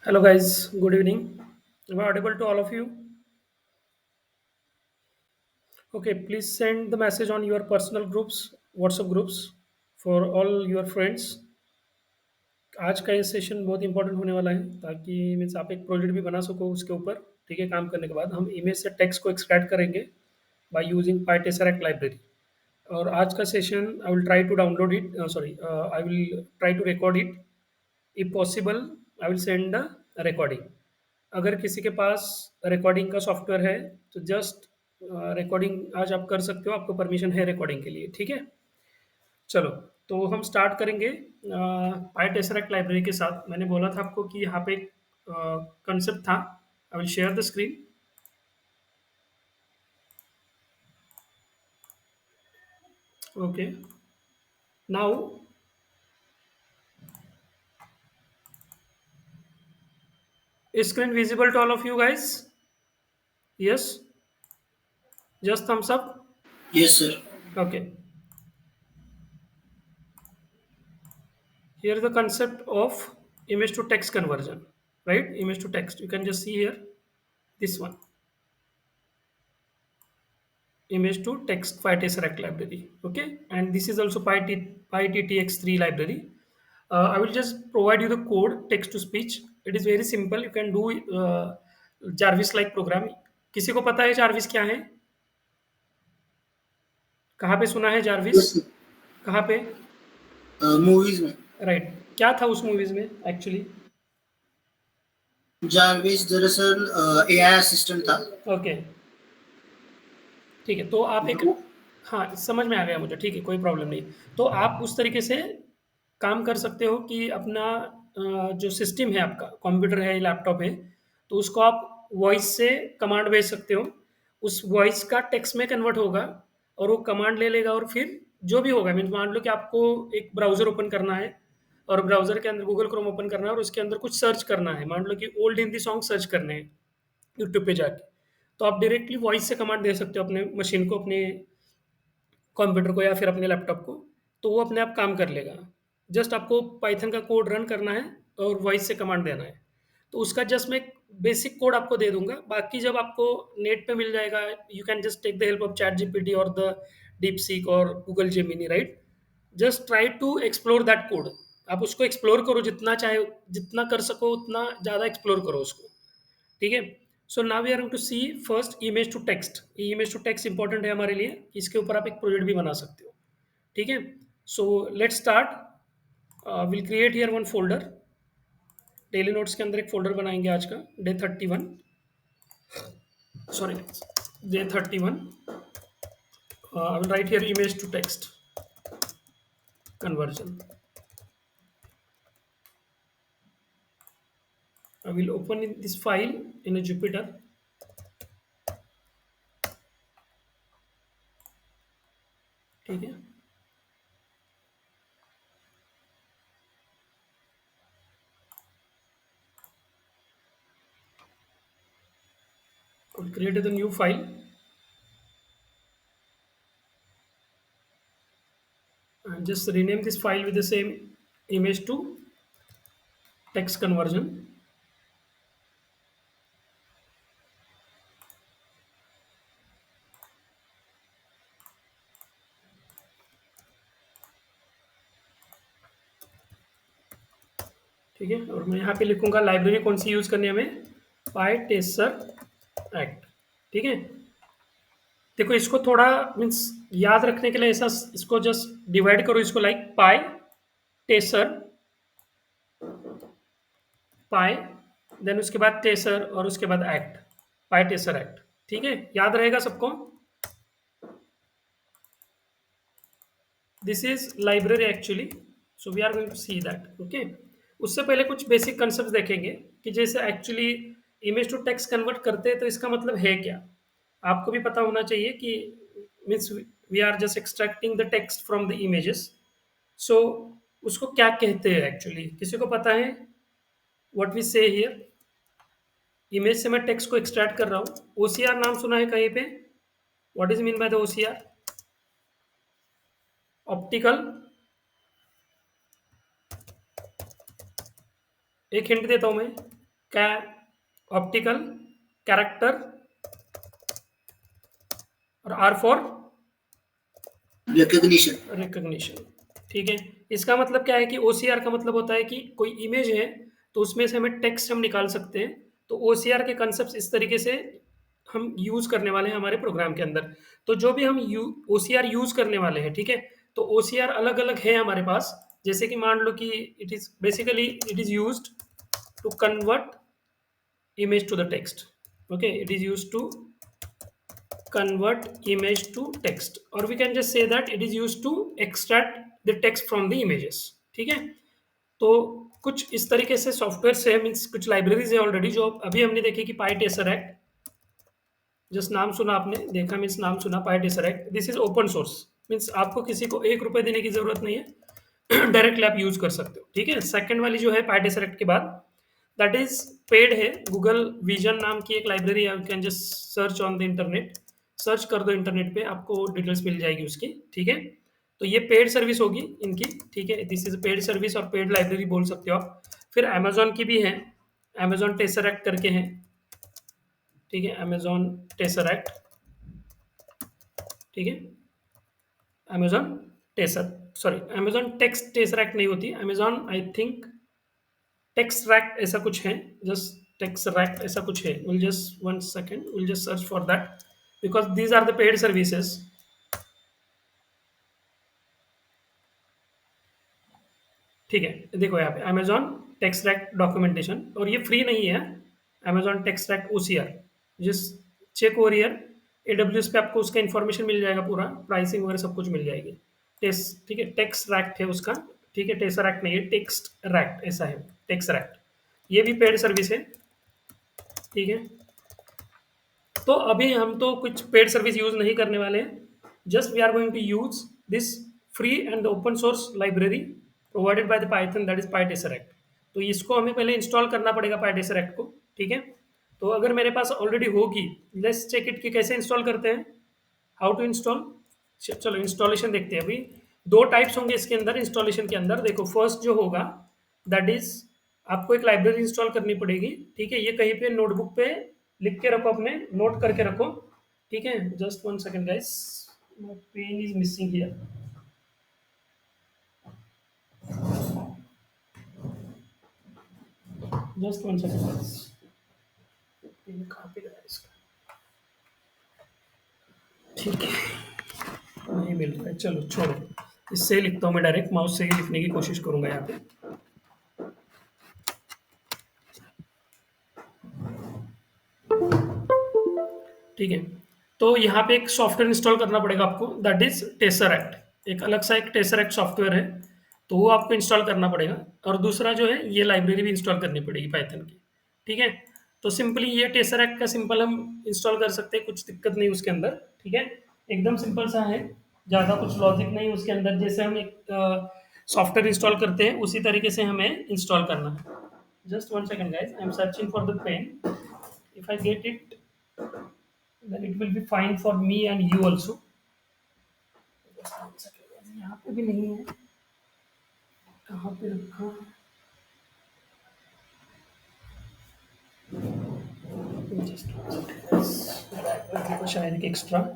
Hello, guys. Good evening. Am I audible to all of you? Okay, please send the message on your personal groups, WhatsApp groups for all your friends. आज का ये session बहुत important होने वाला है ताकि means आप एक प्रोजेक्ट भी बना सको उसके ऊपर। ठीक है, काम करने के बाद हम इमेज से टेक्स्ट को एक्सट्रैक्ट करेंगे बाय यूजिंग पाइटेसरैक्ट लाइब्रेरी। और आज का session I will try to download it, sorry, I will try to record it. If possible I will send the recording. अगर किसी के पास रिकॉर्डिंग का सॉफ्टवेयर है तो जस्ट रिकॉर्डिंग आज आप कर सकते हो, आपको परमिशन है रिकॉर्डिंग के लिए। ठीक है, चलो। तो हम स्टार्ट करेंगे पाइटेसरैक्ट लाइब्रेरी के साथ। मैंने बोला था आपको कि यहाँ पे एक कंसेप्ट था। I will share the screen. Okay, now screen visible to all of you guys? Yes, just thumbs up. Yes, sir. Okay, here is the concept of image to text conversion, right? Image to text, you can just see here, this one, image to text pytesseract library. Okay, and this is also pyttx3 library. I will just provide you the code text to speech. It is very simple, you can do jarvis like program. किसी को पता है jarvis क्या है? कहाँ पे सुना है jarvis? Yes, sir. कहाँ पे? मूवीज में राइट, क्या था उस मूवीज में एक्चुअली? जारविस दरअसल एआई असिस्टेंट था। ओके, ठीक है, तो आप एक, जो हाँ, समझ में आ गया मुझे। ठीक है, कोई प्रॉब्लम नहीं। तो आप उस तरीके से काम कर सकते हो कि अपना जो सिस्टम है आपका, कंप्यूटर है, लैपटॉप है, तो उसको आप वॉइस से कमांड भेज सकते हो। उस वॉइस का टेक्स्ट में कन्वर्ट होगा और वो कमांड ले लेगा और फिर जो भी होगा, मीन्स मान लो कि आपको एक ब्राउज़र ओपन करना है और ब्राउज़र के अंदर गूगल क्रोम ओपन करना है और उसके अंदर कुछ सर्च करना है। मान लो कि ओल्ड हिंदी सॉन्ग सर्च करने हैं यूट्यूब पे जाके। तो आप डायरेक्टली वॉइस से कमांड दे सकते हो अपने मशीन को, अपने कंप्यूटर को या फिर अपने लैपटॉप को, तो वो अपने आप काम कर लेगा। जस्ट आपको पाइथन का कोड रन करना है और वॉइस से कमांड देना है। तो उसका जस्ट मैं एक बेसिक कोड आपको दे दूँगा, बाकी जब आपको नेट पे मिल जाएगा, you can just take the help of ChatGPT और द डीपसीक और Google Gemini, right? Just try to explore that code. आप उसको एक्सप्लोर करो जितना चाहे, जितना कर सको उतना ज़्यादा एक्सप्लोर करो उसको। ठीक है, so now we are to see first image to text. ये इमेज टू टेक्स्ट इंपॉर्टेंट है हमारे लिए, इसके ऊपर आप एक प्रोजेक्ट भी बना सकते हो। ठीक है, so let's start. Will create here one folder. Daily notes के अंदर एक फोल्डर बनाएंगे आज का, day 31, sorry, day 31। I will write here image to text conversion. I will open in this file in a Jupyter. ठीक है, I will create the new file and just rename this file with the same image to text conversion. ठीक है, और मैं यहाँ पे लिखूंगा library कौन सी यूज करनी है हमें, पाइटेसर एक्ट। ठीक है, देखो इसको थोड़ा मीन्स याद रखने के लिए ऐसा, इसको जस्ट डिवाइड करो इसको, लाइक पाई टेसर, पाई, देन उसके बाद टेसर और उसके बाद एक्ट, पाई टेसर एक्ट। ठीक है, याद रहेगा सबको? This is library actually, so we are going to see that. Okay, उससे पहले कुछ बेसिक कंसेप्ट देखेंगे कि जैसे actually image to text convert करते हैं तो इसका मतलब है क्या। आपको भी पता होना चाहिए कि means we are just extracting the text from the images. So उसको क्या कहते हैं एक्चुअली, किसी को पता है? What we say here, image से मैं टेक्स्ट को एक्सट्रैक्ट कर रहा हूँ। ओसीआर नाम सुना है कहीं पे? What is mean by the OCR? Optical, एक हिंट देता हूँ मैं, कै ऑप्टिकल, कैरेक्टर और आर फॉर रिकॉग्निशन। रिकॉग्निशन। ठीक है, इसका मतलब क्या है कि ओसीआर का मतलब होता है कि कोई इमेज है तो उसमें से हमें टेक्स्ट हम निकाल सकते हैं। तो ओसीआर के कॉन्सेप्ट इस तरीके से हम यूज करने वाले हैं हमारे प्रोग्राम के अंदर। तो जो भी हम ओसीआर यूज करने वाले हैं, ठीक है, तो ओसीआर अलग अलग है हमारे पास। जैसे कि मान लो कि it is basically it is used to convert image to the text. Okay, it is used to convert image to text, or we can just say that it is used to extract the text from the images. ठीक है, तो कुछ इस तरीके से software है, means कुछ libraries है ऑलरेडी जो अभी हमने देखी कि पाइटेसरैक्ट, जस्ट नाम सुना आपने, देखा मीन्स नाम सुना, pytesseract, this is open source, means आपको किसी को 1 रुपए देने की जरूरत नहीं है, डायरेक्टली आप यूज कर सकते हो। ठीक है, सेकंड वाली जो है पाइटेसरैक्ट के बाद, दैट इज पेड है। गूगल विजन नाम की एक लाइब्रेरी है, you can just search on the internet, search कर दो इंटरनेट पे, आपको डिटेल्स मिल जाएगी उसकी। ठीक है, तो ये पेड सर्विस होगी इनकी। ठीक है, दिस इज पेड सर्विस और पेड लाइब्रेरी बोल सकते हो आप। फिर अमेजोन की भी है, अमेजोन टेसरैक्ट करके है। ठीक है, अमेजोन टेसरैक्ट, ठीक है, Amazon tasar, sorry Amazon text tesseract नहीं होती, अमेजोन आई थिंक टेक्सरैक्ट ऐसा कुछ है, जस्ट टेक्सरैक्ट ऐसा कुछ है। Will just one second, will just search for that because these are the paid services. ठीक है, देखो यहाँ पे अमेजोन टेक्सरैक्ट डॉक्यूमेंटेशन, और ये फ्री नहीं है, अमेजोन टेक्सरैक्ट ओसीआर, जिस चेक ओरियर एडब्ल्यूएस पे आपको उसका इन्फॉर्मेशन मिल जाएगा, पूरा प्राइसिंग वगैरह सब कुछ मिल जाएगी। टेक्स, ठीक है, टेक्स रैक्ट है उसका। ठीक है, टेक्स रैक्ट नहीं है, टेक्स्ट रैक्ट ऐसा है, टेक्स रैक्ट, ये भी पेड सर्विस है। ठीक है, तो अभी हम तो कुछ पेड सर्विस यूज नहीं करने वाले हैं, just we are going to use this free and open source library provided by the Python, that is pytesseract. तो इसको हमें पहले इंस्टॉल करना पड़ेगा पाइटेसरैक्ट को। ठीक है, तो अगर मेरे पास ऑलरेडी होगी, लेट्स चेक इट कि कैसे इंस्टॉल करते हैं, हाउ टू इंस्टॉल। चलो इंस्टॉलेशन देखते हैं। अभी दो टाइप्स होंगे इसके अंदर, इंस्टॉलेशन के अंदर देखो, फर्स्ट जो होगा दैट इज आपको एक लाइब्रेरी इंस्टॉल करनी पड़ेगी। ठीक है, ये कहीं पे नोटबुक पे लिख के रखो, अपने नोट करके रखो। ठीक है, just one second guys, my pen is missing here, just one second guys, pen कहाँ पे गया इसका। ठीक है, नहीं मिल रहा है, चलो छोड़ो, इससे ही लिखता हूँ मैं, डायरेक्ट माउस से ही लिखने की कोशिश करूंगा यहाँ पे। ठीक है, तो यहाँ पे एक सॉफ्टवेयर इंस्टॉल करना पड़ेगा आपको, दैट इज टेसरैक्ट। एक अलग सा एक टेसरैक्ट सॉफ्टवेयर है, तो वो आपको इंस्टॉल करना पड़ेगा। और दूसरा जो है ये लाइब्रेरी भी इंस्टॉल करनी पड़ेगी पाइथन की। ठीक है, तो सिंपली ये टेसरैक्ट का सिंपल हम इंस्टॉल कर सकते हैं, कुछ दिक्कत नहीं उसके अंदर। ठीक है, एकदम सिंपल सा है, ज़्यादा कुछ लॉजिक नहीं उसके अंदर, जैसे हम एक सॉफ्टवेयर इंस्टॉल करते हैं उसी तरीके से हमें इंस्टॉल करना है। Just one second guys, I am searching for the pen, if I get it then it will be fine for me and you also. यहाँ पे भी नहीं है, कहाँ पे रखा, देखो शायद एक एक्स्ट्रा,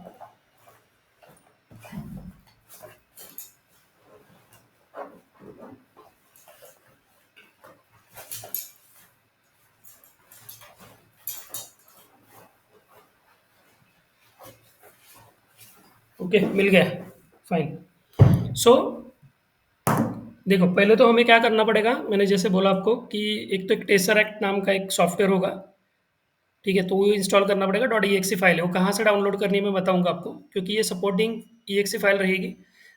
ओके मिल गया, फाइन। सो देखो, पहले तो हमें क्या करना पड़ेगा, मैंने जैसे बोला आपको कि एक तो एक टेसरैक्ट नाम का एक सॉफ्टवेयर होगा। ठीक है, तो वो इंस्टॉल करना पड़ेगा, डॉट ई फाइल है वो, कहाँ से डाउनलोड करनी है मैं बताऊंगा आपको, क्योंकि ये सपोर्टिंग ई फाइल रहेगी।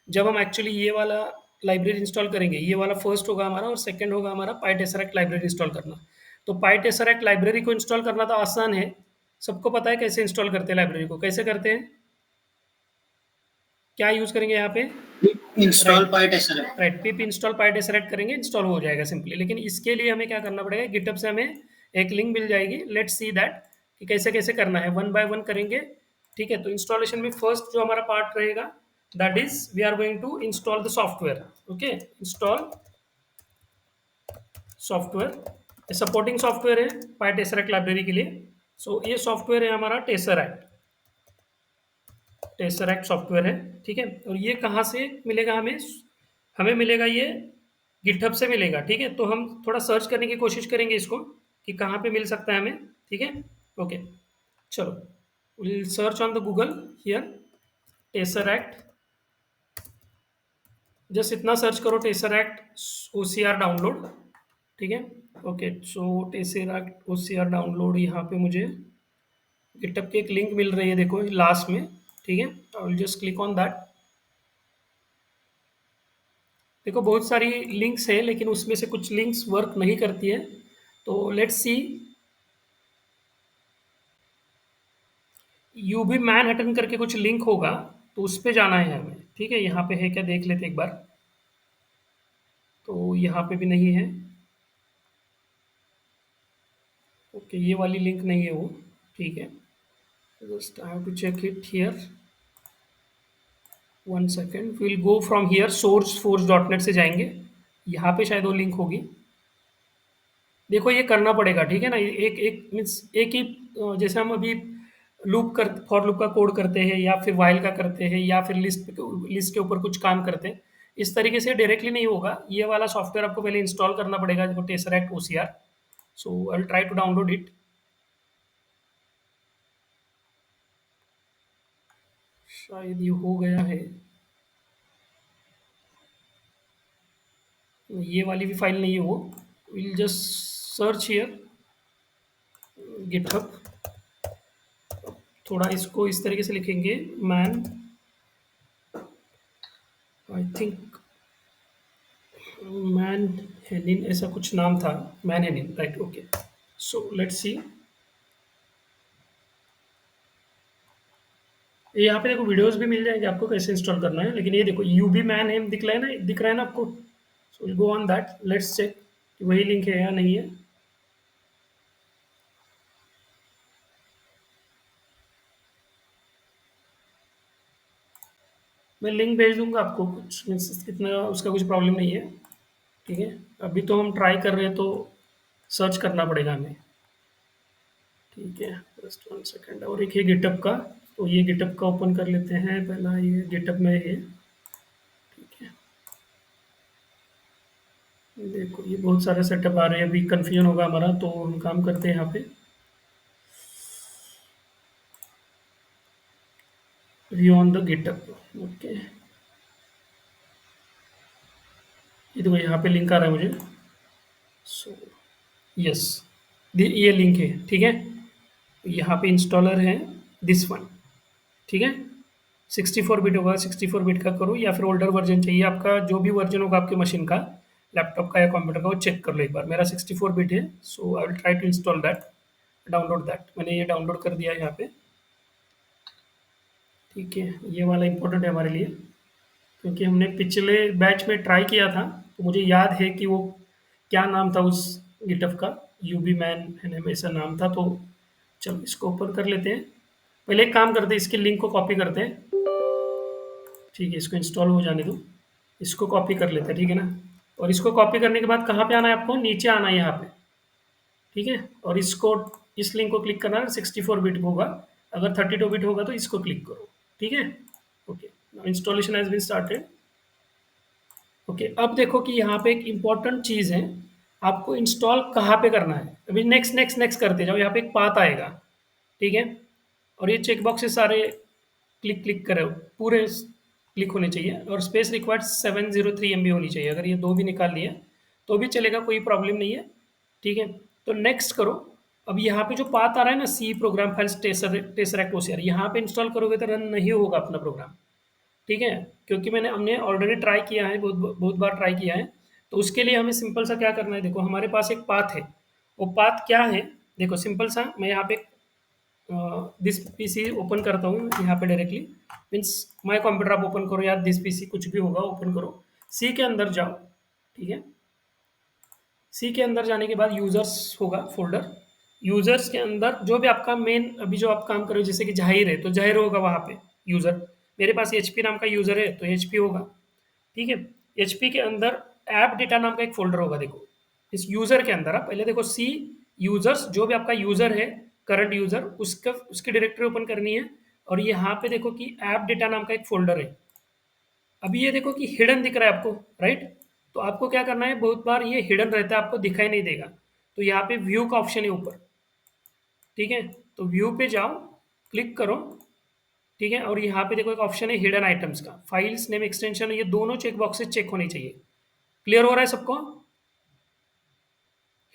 जब हम एक्चुअली ये वाला लाइब्रेरी इंस्टॉल करेंगे, ये वाला फर्स्ट होगा हमारा, और सेकंड होगा हमारा पाइटेसरैक्ट लाइब्रेरी इंस्टॉल करना। तो पाइटेसरैक्ट लाइब्रेरी को इंस्टॉल करना तो आसान है, सबको पता है कैसे इंस्टॉल करते हैं लाइब्रेरी को, कैसे करते हैं, क्या यूज़ करेंगे यहाँ पे, इंस्टॉल पाइटेसरैक्ट। राइट, पिप इंस्टॉल पाइटेसरैक्ट करेंगे, इंस्टॉल हो जाएगा सिंपली। लेकिन इसके लिए हमें क्या करना पड़ेगा, गिटहब से हमें एक लिंक मिल जाएगी, लेट्स सी दैट कि कैसे कैसे करना है, वन बाय वन करेंगे। ठीक है, तो इंस्टॉलेशन में फर्स्ट जो हमारा पार्ट रहेगा that is we are going to install the software. Okay, install software, supporting software है पाइटेसरेक्ट लाइब्रेरी के लिए। सो ये सॉफ्टवेयर है हमारा टेसरैक्ट, टेसरैक्ट सॉफ्टवेयर है, ठीक है। और ये कहाँ से मिलेगा हमें? हमें मिलेगा ये गिटहब से मिलेगा, ठीक है। तो हम थोड़ा सर्च करने की कोशिश करेंगे इसको कि कहाँ पे मिल सकता है हमें, ठीक है। ओके, चलो will search on the Google here tesseract, just इतना सर्च करो टेसरैक्ट OCR डाउनलोड, ठीक है। ओके, सो टेसरैक्ट OCR डाउनलोड, यहाँ पे मुझे गिटहब की एक लिंक मिल रही है, देखो लास्ट में, ठीक है। I will just click on that. देखो बहुत सारी लिंक्स है लेकिन उसमें से कुछ लिंक्स वर्क नहीं करती है, तो लेट्स सी। यूबी मैनहट्टन करके कुछ लिंक होगा, तो उस पे जाना है हमें, ठीक है। यहाँ पे है क्या देख लेते एक बार, तो यहाँ पे भी नहीं है। ओके, ये वाली लिंक नहीं है वो, ठीक है। Just I have to check it here, one second. Will go from here SourceForge dot net से जाएंगे, यहाँ पे शायद वो लिंक होगी। देखो ये करना पड़ेगा, ठीक है ना। एक एक मीन्स एक ही जैसे हम अभी लूप कर फॉर लूप का कोड करते हैं या फिर वाइल का करते हैं या फिर लिस्ट के ऊपर कुछ काम करते हैं, इस तरीके से डायरेक्टली नहीं होगा। ये वाला सॉफ्टवेयर आपको पहले इंस्टॉल करना पड़ेगा, जो Tesseract OCR। So I will try to download it. शायद ये हो गया है, ये वाली भी फाइल नहीं है वो। Will just search here GitHub, थोड़ा इसको इस तरीके से लिखेंगे man, I think man Henin ऐसा कुछ नाम था, man Henin, right. Okay, so let's see. यहाँ पे देखो वीडियोस भी मिल जाएंगे आपको कैसे इंस्टॉल करना है, लेकिन ये देखो यूबी मैन हेम दिख रहा है ना आपको। So will go on that, let's check कि वही लिंक है या नहीं है। मैं लिंक भेज दूंगा आपको, कुछ मीन्स इतना उसका कुछ प्रॉब्लम नहीं है, ठीक है। अभी तो हम ट्राई कर रहे हैं तो सर्च करना पड़ेगा हमें, ठीक है। Just one second. और एक है गिटहब का, तो ये गिटहब का ओपन कर लेते हैं पहला, ये गिटहब में है, ठीक है। देखो ये बहुत सारे सेटअप आ रहे हैं, अभी कन्फ्यूजन होगा हमारा, तो हम काम करते हैं यहाँ पे view on the GitHub. Okay, ये देखो यहाँ पे लिंक आ रहा है मुझे। सो यस, ये लिंक है, ठीक है। यहाँ पे इंस्टॉलर है दिस वन, ठीक है। 64 बिट होगा, 64 बिट का करो या फिर ओल्डर वर्जन चाहिए आपका, जो भी वर्जन होगा आपके मशीन का, लैपटॉप का या कंप्यूटर का, वो चेक कर लो एक बार। मेरा 64 बिट है, so I will try to install that, download that. मैंने ये डाउनलोड कर दिया है यहाँ पे, ठीक है। ये वाला इंपॉर्टेंट है हमारे लिए, क्योंकि हमने पिछले बैच में ट्राई किया था, तो मुझे याद है कि वो क्या नाम था उस गिटहब का, यूबी मैन ऐसा नाम था। तो चलो इसको ओपन कर लेते हैं। पहले एक काम करते हैं, इसकी लिंक को कॉपी करते हैं, ठीक है। इसको इंस्टॉल हो जाने दो, इसको कॉपी कर लेते हैं, ठीक है ना। और इसको कॉपी करने के बाद कहाँ पे आना है आपको? नीचे आना है यहाँ पे, ठीक है। और इसको इस लिंक को क्लिक करना है, 64 बिट होगा। अगर 32 बिट होगा तो इसको क्लिक करो, ठीक है। Okay, installation has been started. Okay, अब देखो कि यहाँ पे एक इम्पॉर्टेंट चीज़ है, आपको इंस्टॉल कहाँ पे करना है। अभी नेक्स्ट नेक्स्ट नेक्स्ट करते जाओ, यहाँ पे एक पाथ आएगा, ठीक है। और ये चेक बॉक्सेस सारे क्लिक क्लिक करो, पूरे क्लिक होने चाहिए। और स्पेस रिक्वायर्ड 703 MB होनी चाहिए। अगर ये दो भी निकाल लिए तो भी चलेगा, कोई प्रॉब्लम नहीं है, ठीक है। तो नेक्स्ट करो। अब यहाँ पे जो पाथ आ रहा है ना, C program files Tesseract OCR, यहाँ पे इंस्टॉल करोगे तो रन नहीं होगा अपना प्रोग्राम, ठीक है। क्योंकि हमने ऑलरेडी ट्राई किया है, बहुत बहुत बार ट्राई किया है। तो उसके लिए हमें सिंपल सा क्या करना है, देखो हमारे पास एक पाथ है। वो पाथ क्या है, देखो सिंपल सा, मैं यहाँ पे दिस पीसी ओपन करता हूँ यहाँ पे डायरेक्टली, मीन्स माय कंप्यूटर आप ओपन करो या दिस पीसी कुछ भी होगा, ओपन करो, सी के अंदर जाओ, ठीक है। सी के अंदर जाने के बाद यूजर्स होगा फोल्डर, यूजर्स के अंदर जो भी आपका मेन अभी जो आप काम कर रहे हो, जैसे कि जाहिर है तो जाहिर होगा वहाँ पे यूज़र। मेरे पास एचपी नाम का यूज़र है तो एचपी होगा, ठीक है। एचपी के अंदर ऐप डेटा नाम का एक फ़ोल्डर होगा, देखो इस यूज़र के अंदर आप पहले देखो सी यूज़र्स, जो भी आपका यूज़र है करंट यूज़र, उसका उसकी डायरेक्टरी ओपन करनी है। और यहाँ पे देखो कि ऐप डेटा नाम का एक फोल्डर है। अभी ये देखो कि हिडन दिख रहा है आपको, राइट? तो आपको क्या करना है, बहुत बार ये हिडन रहता है, आपको दिखाई नहीं देगा। तो यहाँ पे व्यू का ऑप्शन है ऊपर, ठीक है? तो व्यू पे जाओ, क्लिक करो, ठीक है? और यहाँ पे देखो एक ऑप्शन है हिडन आइटम्स का, फाइल्स नेम एक्सटेंशन, ये दोनों चेक बॉक्सेस चेक होने चाहिए। क्लियर हो रहा है सबको?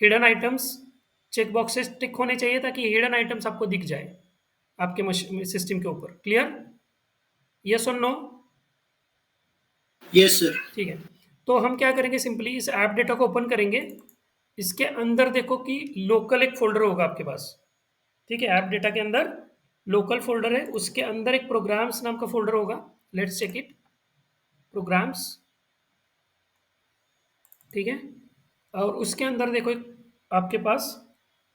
हिडन आइटम्स चेक बॉक्सेस टिक होने चाहिए ताकि हिडन आइटम्स आपको दिख जाए आपके सिस्टम के ऊपर। क्लियर? यस और नो? Yes, sir. ठीक है। तो हम क्या करेंगे, सिंपली इस ऐप डेटा को ओपन करेंगे। इसके अंदर देखो कि लोकल एक फोल्डर होगा आपके पास, ठीक है? ऐप डेटा के अंदर लोकल फोल्डर है, उसके अंदर एक प्रोग्राम्स नाम का फोल्डर होगा। लेट्स चेक इट, प्रोग्राम्स, ठीक है? और उसके अंदर देखो एक आपके पास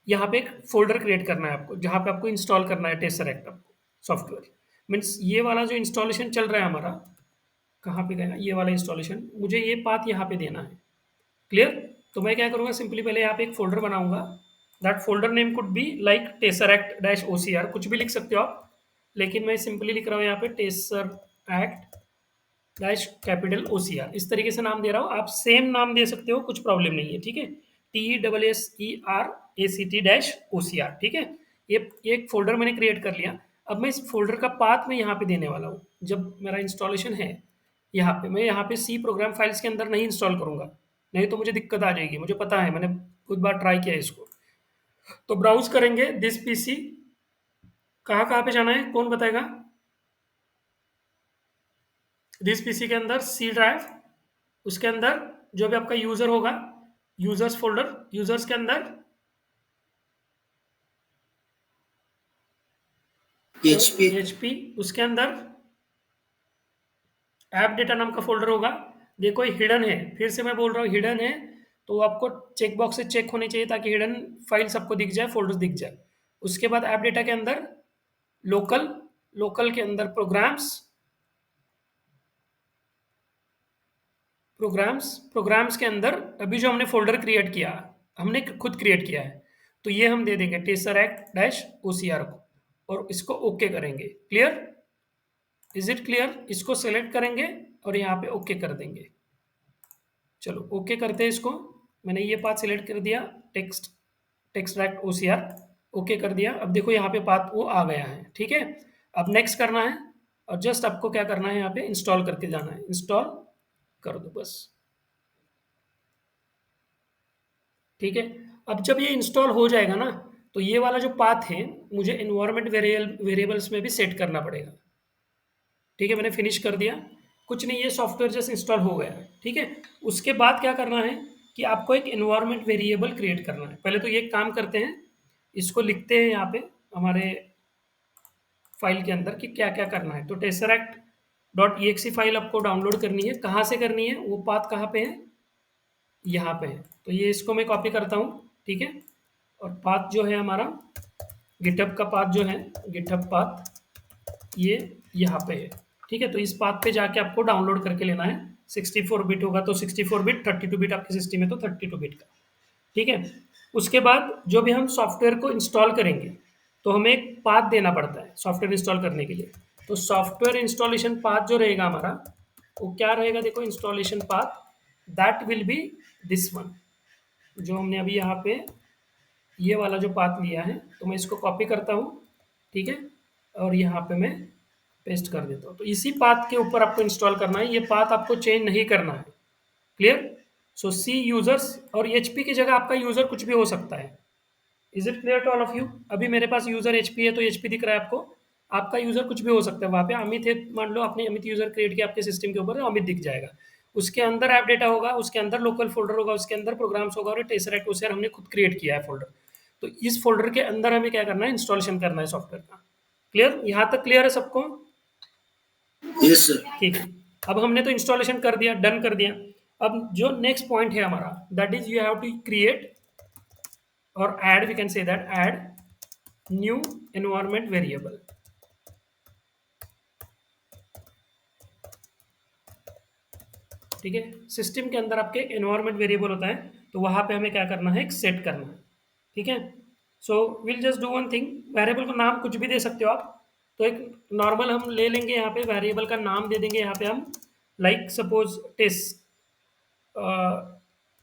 यहाँ पे एक फ़ोल्डर क्रिएट करना है आपको, जहाँ पे आपको इंस्टॉल करना है टेसरेक्ट आपको सॉफ्टवेयर। मीन्स ये वाला जो इंस्टॉलेशन चल रहा है हमारा, कहाँ पे गया ये वाला इंस्टॉलेशन, मुझे ये पाथ यहाँ पे देना है। क्लियर? तो मैं क्या करूँगा, सिंपली पहले यहाँ पे एक फ़ोल्डर बनाऊँगा। That folder name could be like Tesseract dash OCR, कुछ भी लिख सकते हो आप, लेकिन मैं सिंपली लिख रहा हूँ यहाँ पे टेसरेक्ट डैश कैपिटल OCR, इस तरीके से नाम दे रहा हूँ। आप सेम नाम दे सकते हो, कुछ प्रॉब्लम नहीं है, ठीक है? TESSERACT डैश OCR, ठीक है? ये एक फोल्डर मैंने क्रिएट कर लिया। अब मैं इस फोल्डर का पाथ मैं यहाँ पे देने वाला हूँ। जब मेरा इंस्टॉलेशन है यहाँ पे, मैं यहाँ पे सी प्रोग्राम फाइल्स के अंदर नहीं इंस्टॉल करूँगा, नहीं तो मुझे दिक्कत आ जाएगी, मुझे पता है, मैंने बहुत बार ट्राई किया है इसको। तो ब्राउज करेंगे दिस पीसी, कहाँ कहाँ पे जाना है, कौन बताएगा? दिस पीसी के अंदर सी ड्राइव, उसके अंदर जो भी आपका यूजर होगा, यूजर्स फोल्डर, यूजर्स के अंदर PHP. एचपी, उसके अंदर ऐप डेटा नाम का फोल्डर होगा। देखो ये हिडन है, फिर से मैं बोल रहा हूँ हिडन है, तो आपको चेक बॉक्स से चेक होने चाहिए ताकि हिडन फाइल्स आपको दिख जाए, फोल्डर्स दिख जाए। उसके बाद ऐप डेटा के अंदर लोकल, लोकल के अंदर प्रोग्राम्स, प्रोग्राम्स के अंदर अभी जो हमने फोल्डर क्रिएट किया, हमने खुद क्रिएट किया है, तो ये हम दे देंगे टेसरेक्ट डैश OCR को, और इसको ओके करेंगे। क्लियर? Is it clear? इसको सेलेक्ट करेंगे और यहाँ पे ओके कर देंगे। चलो ओके करते हैं इसको। मैंने ये पाथ सिलेक्ट कर दिया, टेक्सट्रैक्ट OCR, ओके कर दिया। अब देखो यहाँ पे पाथ वो आ गया है, ठीक है? अब नेक्स्ट करना है, और जस्ट आपको क्या करना है, यहाँ पे इंस्टॉल करके जाना है, इंस्टॉल कर दो बस, ठीक है? अब जब ये इंस्टॉल हो जाएगा ना, तो ये वाला जो पाथ है मुझे इन्वायरमेंट वेरिएबल्स में भी सेट करना पड़ेगा, ठीक है? मैंने फिनिश कर दिया, कुछ नहीं, ये सॉफ्टवेयर जैसे इंस्टॉल हो गया है, ठीक है? उसके बाद क्या करना है कि आपको एक इन्वायरमेंट वेरिएबल क्रिएट करना है। पहले तो ये काम करते हैं, इसको लिखते हैं यहाँ पे हमारे फाइल के अंदर कि क्या क्या करना है। तो टेसरेक्ट डॉट EXE फाइल आपको डाउनलोड करनी है। कहाँ से करनी है, वो पाथ कहाँ पे है, यहाँ पे है। तो ये इसको मैं कॉपी करता हूँ, ठीक है? और पाथ जो है हमारा, गिटहब का पाथ जो है, गिटहब पाथ ये यहाँ पे है, ठीक है? तो इस पाथ पे जाके आपको डाउनलोड करके लेना है। 64 बिट होगा तो 64 बिट, 32 बिट आपके सिस्टम है तो 32 बिट का, ठीक है? उसके बाद जो भी हम सॉफ्टवेयर को इंस्टॉल करेंगे, तो हमें एक पाथ देना पड़ता है सॉफ्टवेयर इंस्टॉल करने के लिए। तो सॉफ्टवेयर इंस्टॉलेशन पाथ जो रहेगा हमारा, वो क्या रहेगा, देखो installation path that will be this one, जो हमने अभी यहाँ पे ये वाला जो पाथ लिया है। तो मैं इसको कॉपी करता हूँ, ठीक है? और यहाँ पे मैं पेस्ट कर देता हूँ। तो इसी पाथ के ऊपर आपको इंस्टॉल करना है, ये पाथ आपको चेंज नहीं करना है। क्लियर? सो सी यूजर्स, और HP की जगह आपका यूजर कुछ भी हो सकता है। Is it clear to all of you? अभी मेरे पास यूजर HP है तो HP दिख रहा है आपको, आपका यूजर कुछ भी हो सकता है। वहाँ पे अमित है, मान लो आपने अमित यूजर क्रिएट किया आपके सिस्टम के ऊपर, तो अमित दिख जाएगा। उसके अंदर ऐप डेटा होगा, उसके अंदर लोकल फोल्डर होगा, उसके अंदर प्रोग्राम्स होगा, और टेसरेक्ट OCR हमने खुद क्रिएट किया है फोल्डर। तो इस फोल्डर के अंदर हमें क्या करना है, इंस्टॉलेशन करना है सॉफ्टवेयर का। क्लियर? यहाँ तक क्लियर है सबको? Yes, sir. ठीक है। अब हमने तो इंस्टॉलेशन कर दिया, डन कर दिया। अब जो नेक्स्ट पॉइंट है हमारा, that is you have to create और add, we can say that add new environment variable. ठीक है? सिस्टम के अंदर आपके एनवायरनमेंट वेरिएबल होता है, तो वहाँ पे हमें क्या करना है, एक सेट करना है, ठीक है। So will just do one thing, variable को नाम कुछ भी दे सकते हो आप। तो एक नॉर्मल हम ले लेंगे, यहाँ पे वेरिएबल का नाम दे देंगे, यहाँ पे हम लाइक सपोज टेस्ट,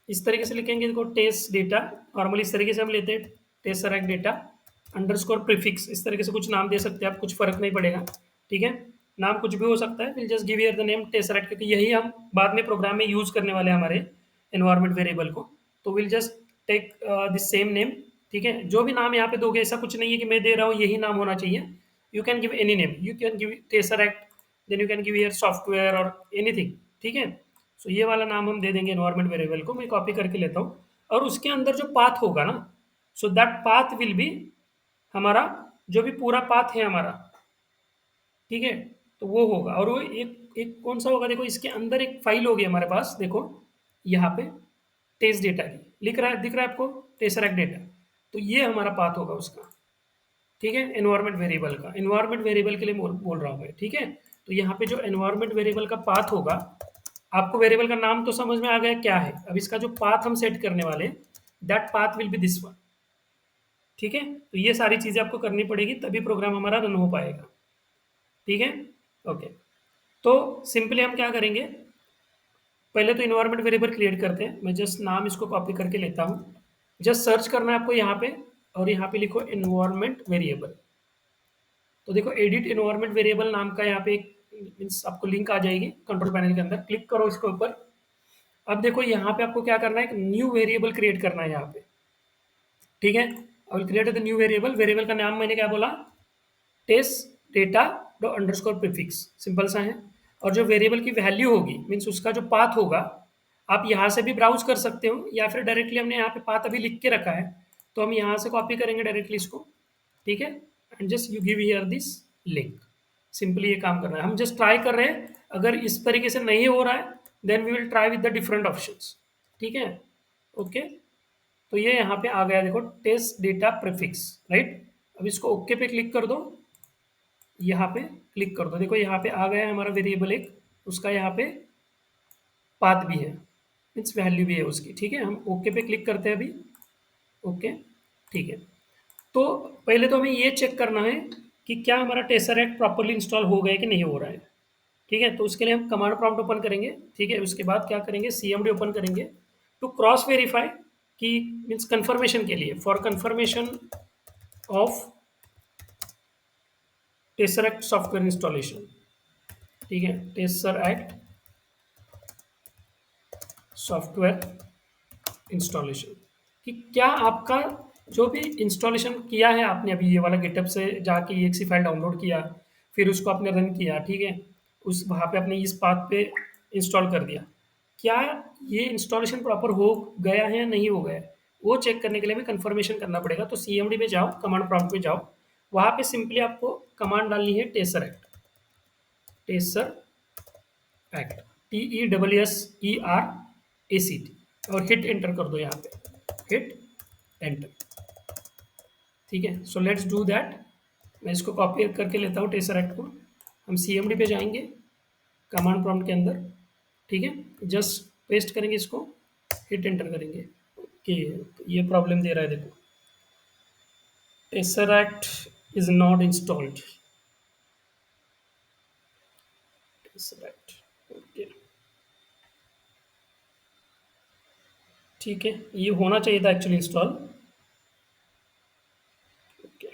इस तरीके से लिखेंगे, देखो टेस्ट डेटा, नॉर्मली इस तरीके से हम लेते हैं, test select data underscore prefix, इस तरीके से कुछ नाम दे सकते हैं आप, कुछ फर्क नहीं पड़ेगा, ठीक है। नाम कुछ भी हो सकता है, will just give here the name test select, क्योंकि यही हम बाद में प्रोग्राम में यूज करने वाले हैं हमारे एनवायरमेंट वेरिएबल को। तो will just take this same name, ठीक है। जो भी नाम यहाँ पे दोगे, ऐसा कुछ नहीं है कि मैं दे रहा हूँ यही नाम होना चाहिए, you can give any name, you can give Tesseract, then you can give here software और एनीथिंग, ठीक है। सो ये वाला नाम हम दे देंगे एनवायरमेंट वेरिएबल को, मैं कॉपी करके लेता हूँ। और उसके अंदर जो पाथ होगा ना, so that path will be हमारा, जो भी पूरा पाथ है हमारा, ठीक है, तो वो होगा। और वो एक एक कौन सा होगा, देखो इसके अंदर एक फाइल होगी हमारे पास, देखो यहाँ पे टेस्ट डेटा की लिख रहा है, दिख रहा है आपको, टेसरेक्ट डेटा, तो ये हमारा पाथ होगा उसका, ठीक है, एनवायरमेंट वेरिएबल का, एनवायरमेंट वेरिएबल के लिए बोल रहा हूँ मैं, ठीक है। तो यहाँ पे जो एनवायरमेंट वेरिएबल का पाथ होगा, आपको वेरिएबल का नाम तो समझ में आ गया क्या है, अब इसका जो पाथ हम सेट करने वाले, that path will be this one, ठीक है। तो ये सारी चीज़ें आपको करनी पड़ेगी, तभी प्रोग्राम हमारा रन हो पाएगा, ठीक है। ओके, तो सिंपली हम क्या करेंगे, पहले तो इन्वायरमेंट वेरिएबल क्रिएट करते हैं, मैं जस्ट नाम इसको कॉपी करके लेता हूँ, जस्ट सर्च करना है आपको यहाँ पे, और यहाँ पे लिखो इन्वायरमेंट वेरिएबल। तो देखो एडिट इन्वायरमेंट वेरिएबल नाम का यहाँ पे एक मीन्स आपको लिंक आ जाएगी कंट्रोल पैनल के अंदर, क्लिक करो इसके ऊपर। अब देखो यहाँ पे आपको क्या करना है, एक न्यू वेरिएबल क्रिएट करना है यहाँ पे, ठीक है। और create the new variable, variable का नाम मैंने क्या बोला, टेस्ट डेटा डॉ अंडरस्कोर प्रीफिक्स, सिंपल सा है। और जो वेरिएबल की वैल्यू होगी, मीन्स उसका जो पाथ होगा, आप यहाँ से भी ब्राउज कर सकते हो, या फिर डायरेक्टली हमने यहाँ पे पाथ अभी लिख के रखा है, तो हम यहाँ से कॉपी करेंगे डायरेक्टली इसको, ठीक है। And just you give here this link, simply ये काम करना है, हम जस्ट ट्राई कर रहे हैं, अगर इस तरीके से नहीं हो रहा है, then we will try with the different options, ठीक है। ओके, तो ये यहाँ पे आ गया, देखो टेस्ट डेटा प्रीफिक्स, राइट। अब इसको ओके पे क्लिक कर दो, यहाँ पे क्लिक कर दो, देखो यहाँ पे आ गया है हमारा वेरिएबल एक, उसका यहाँ पे पाथ भी है, मीन्स वैल्यू भी है उसकी, ठीक है। हम ओके पे क्लिक करते हैं अभी, ओके, ठीक है। तो पहले तो हमें ये चेक करना है कि क्या हमारा टेसरेक्ट प्रॉपरली इंस्टॉल हो गया है कि नहीं हो रहा है, ठीक है। तो उसके लिए हम कमांड प्रॉम्प्ट ओपन करेंगे, ठीक है। उसके बाद क्या करेंगे, सीएमडी ओपन करेंगे टू क्रॉस वेरीफाई, कि मीन्स कंफर्मेशन के लिए, for confirmation of Tesseract software installation, ठीक है, टेसरेक्ट सॉफ्टवेयर इंस्टॉलेशन, कि क्या आपका जो भी इंस्टॉलेशन किया है आपने अभी, ये वाला गिटहब से जाके एक्सी फाइल डाउनलोड किया, फिर उसको आपने रन किया, ठीक है, उस वहाँ पे आपने इस पाथ पे इंस्टॉल कर दिया, क्या ये इंस्टॉलेशन प्रॉपर हो गया है या नहीं हो गया है, वो चेक करने के लिए हमें कंफर्मेशन करना पड़ेगा। तो सीएमडी में जाओ, कमांड प्रॉम्प्ट पे जाओ, वहाँ पे सिंपली आपको कमांड डालनी है टेसरेक्ट, टेसर एक्ट, TESSERACT, और हिट एंटर कर दो यहाँ पे, हिट एंटर, ठीक है। सो लेट्स डू दैट, मैं इसको कॉपी करके लेता हूँ टेसर एक्ट को, हम सीएमडी पे जाएंगे कमांड प्रॉम्प्ट के अंदर, ठीक है, जस्ट पेस्ट करेंगे इसको, हिट एंटर करेंगे, ओके। तो ये प्रॉब्लम दे रहा है, देखो tasar act is not installed, tasar act, okay, ठीक है, ये होना चाहिए था एक्चुअली इंस्टॉल, ओके।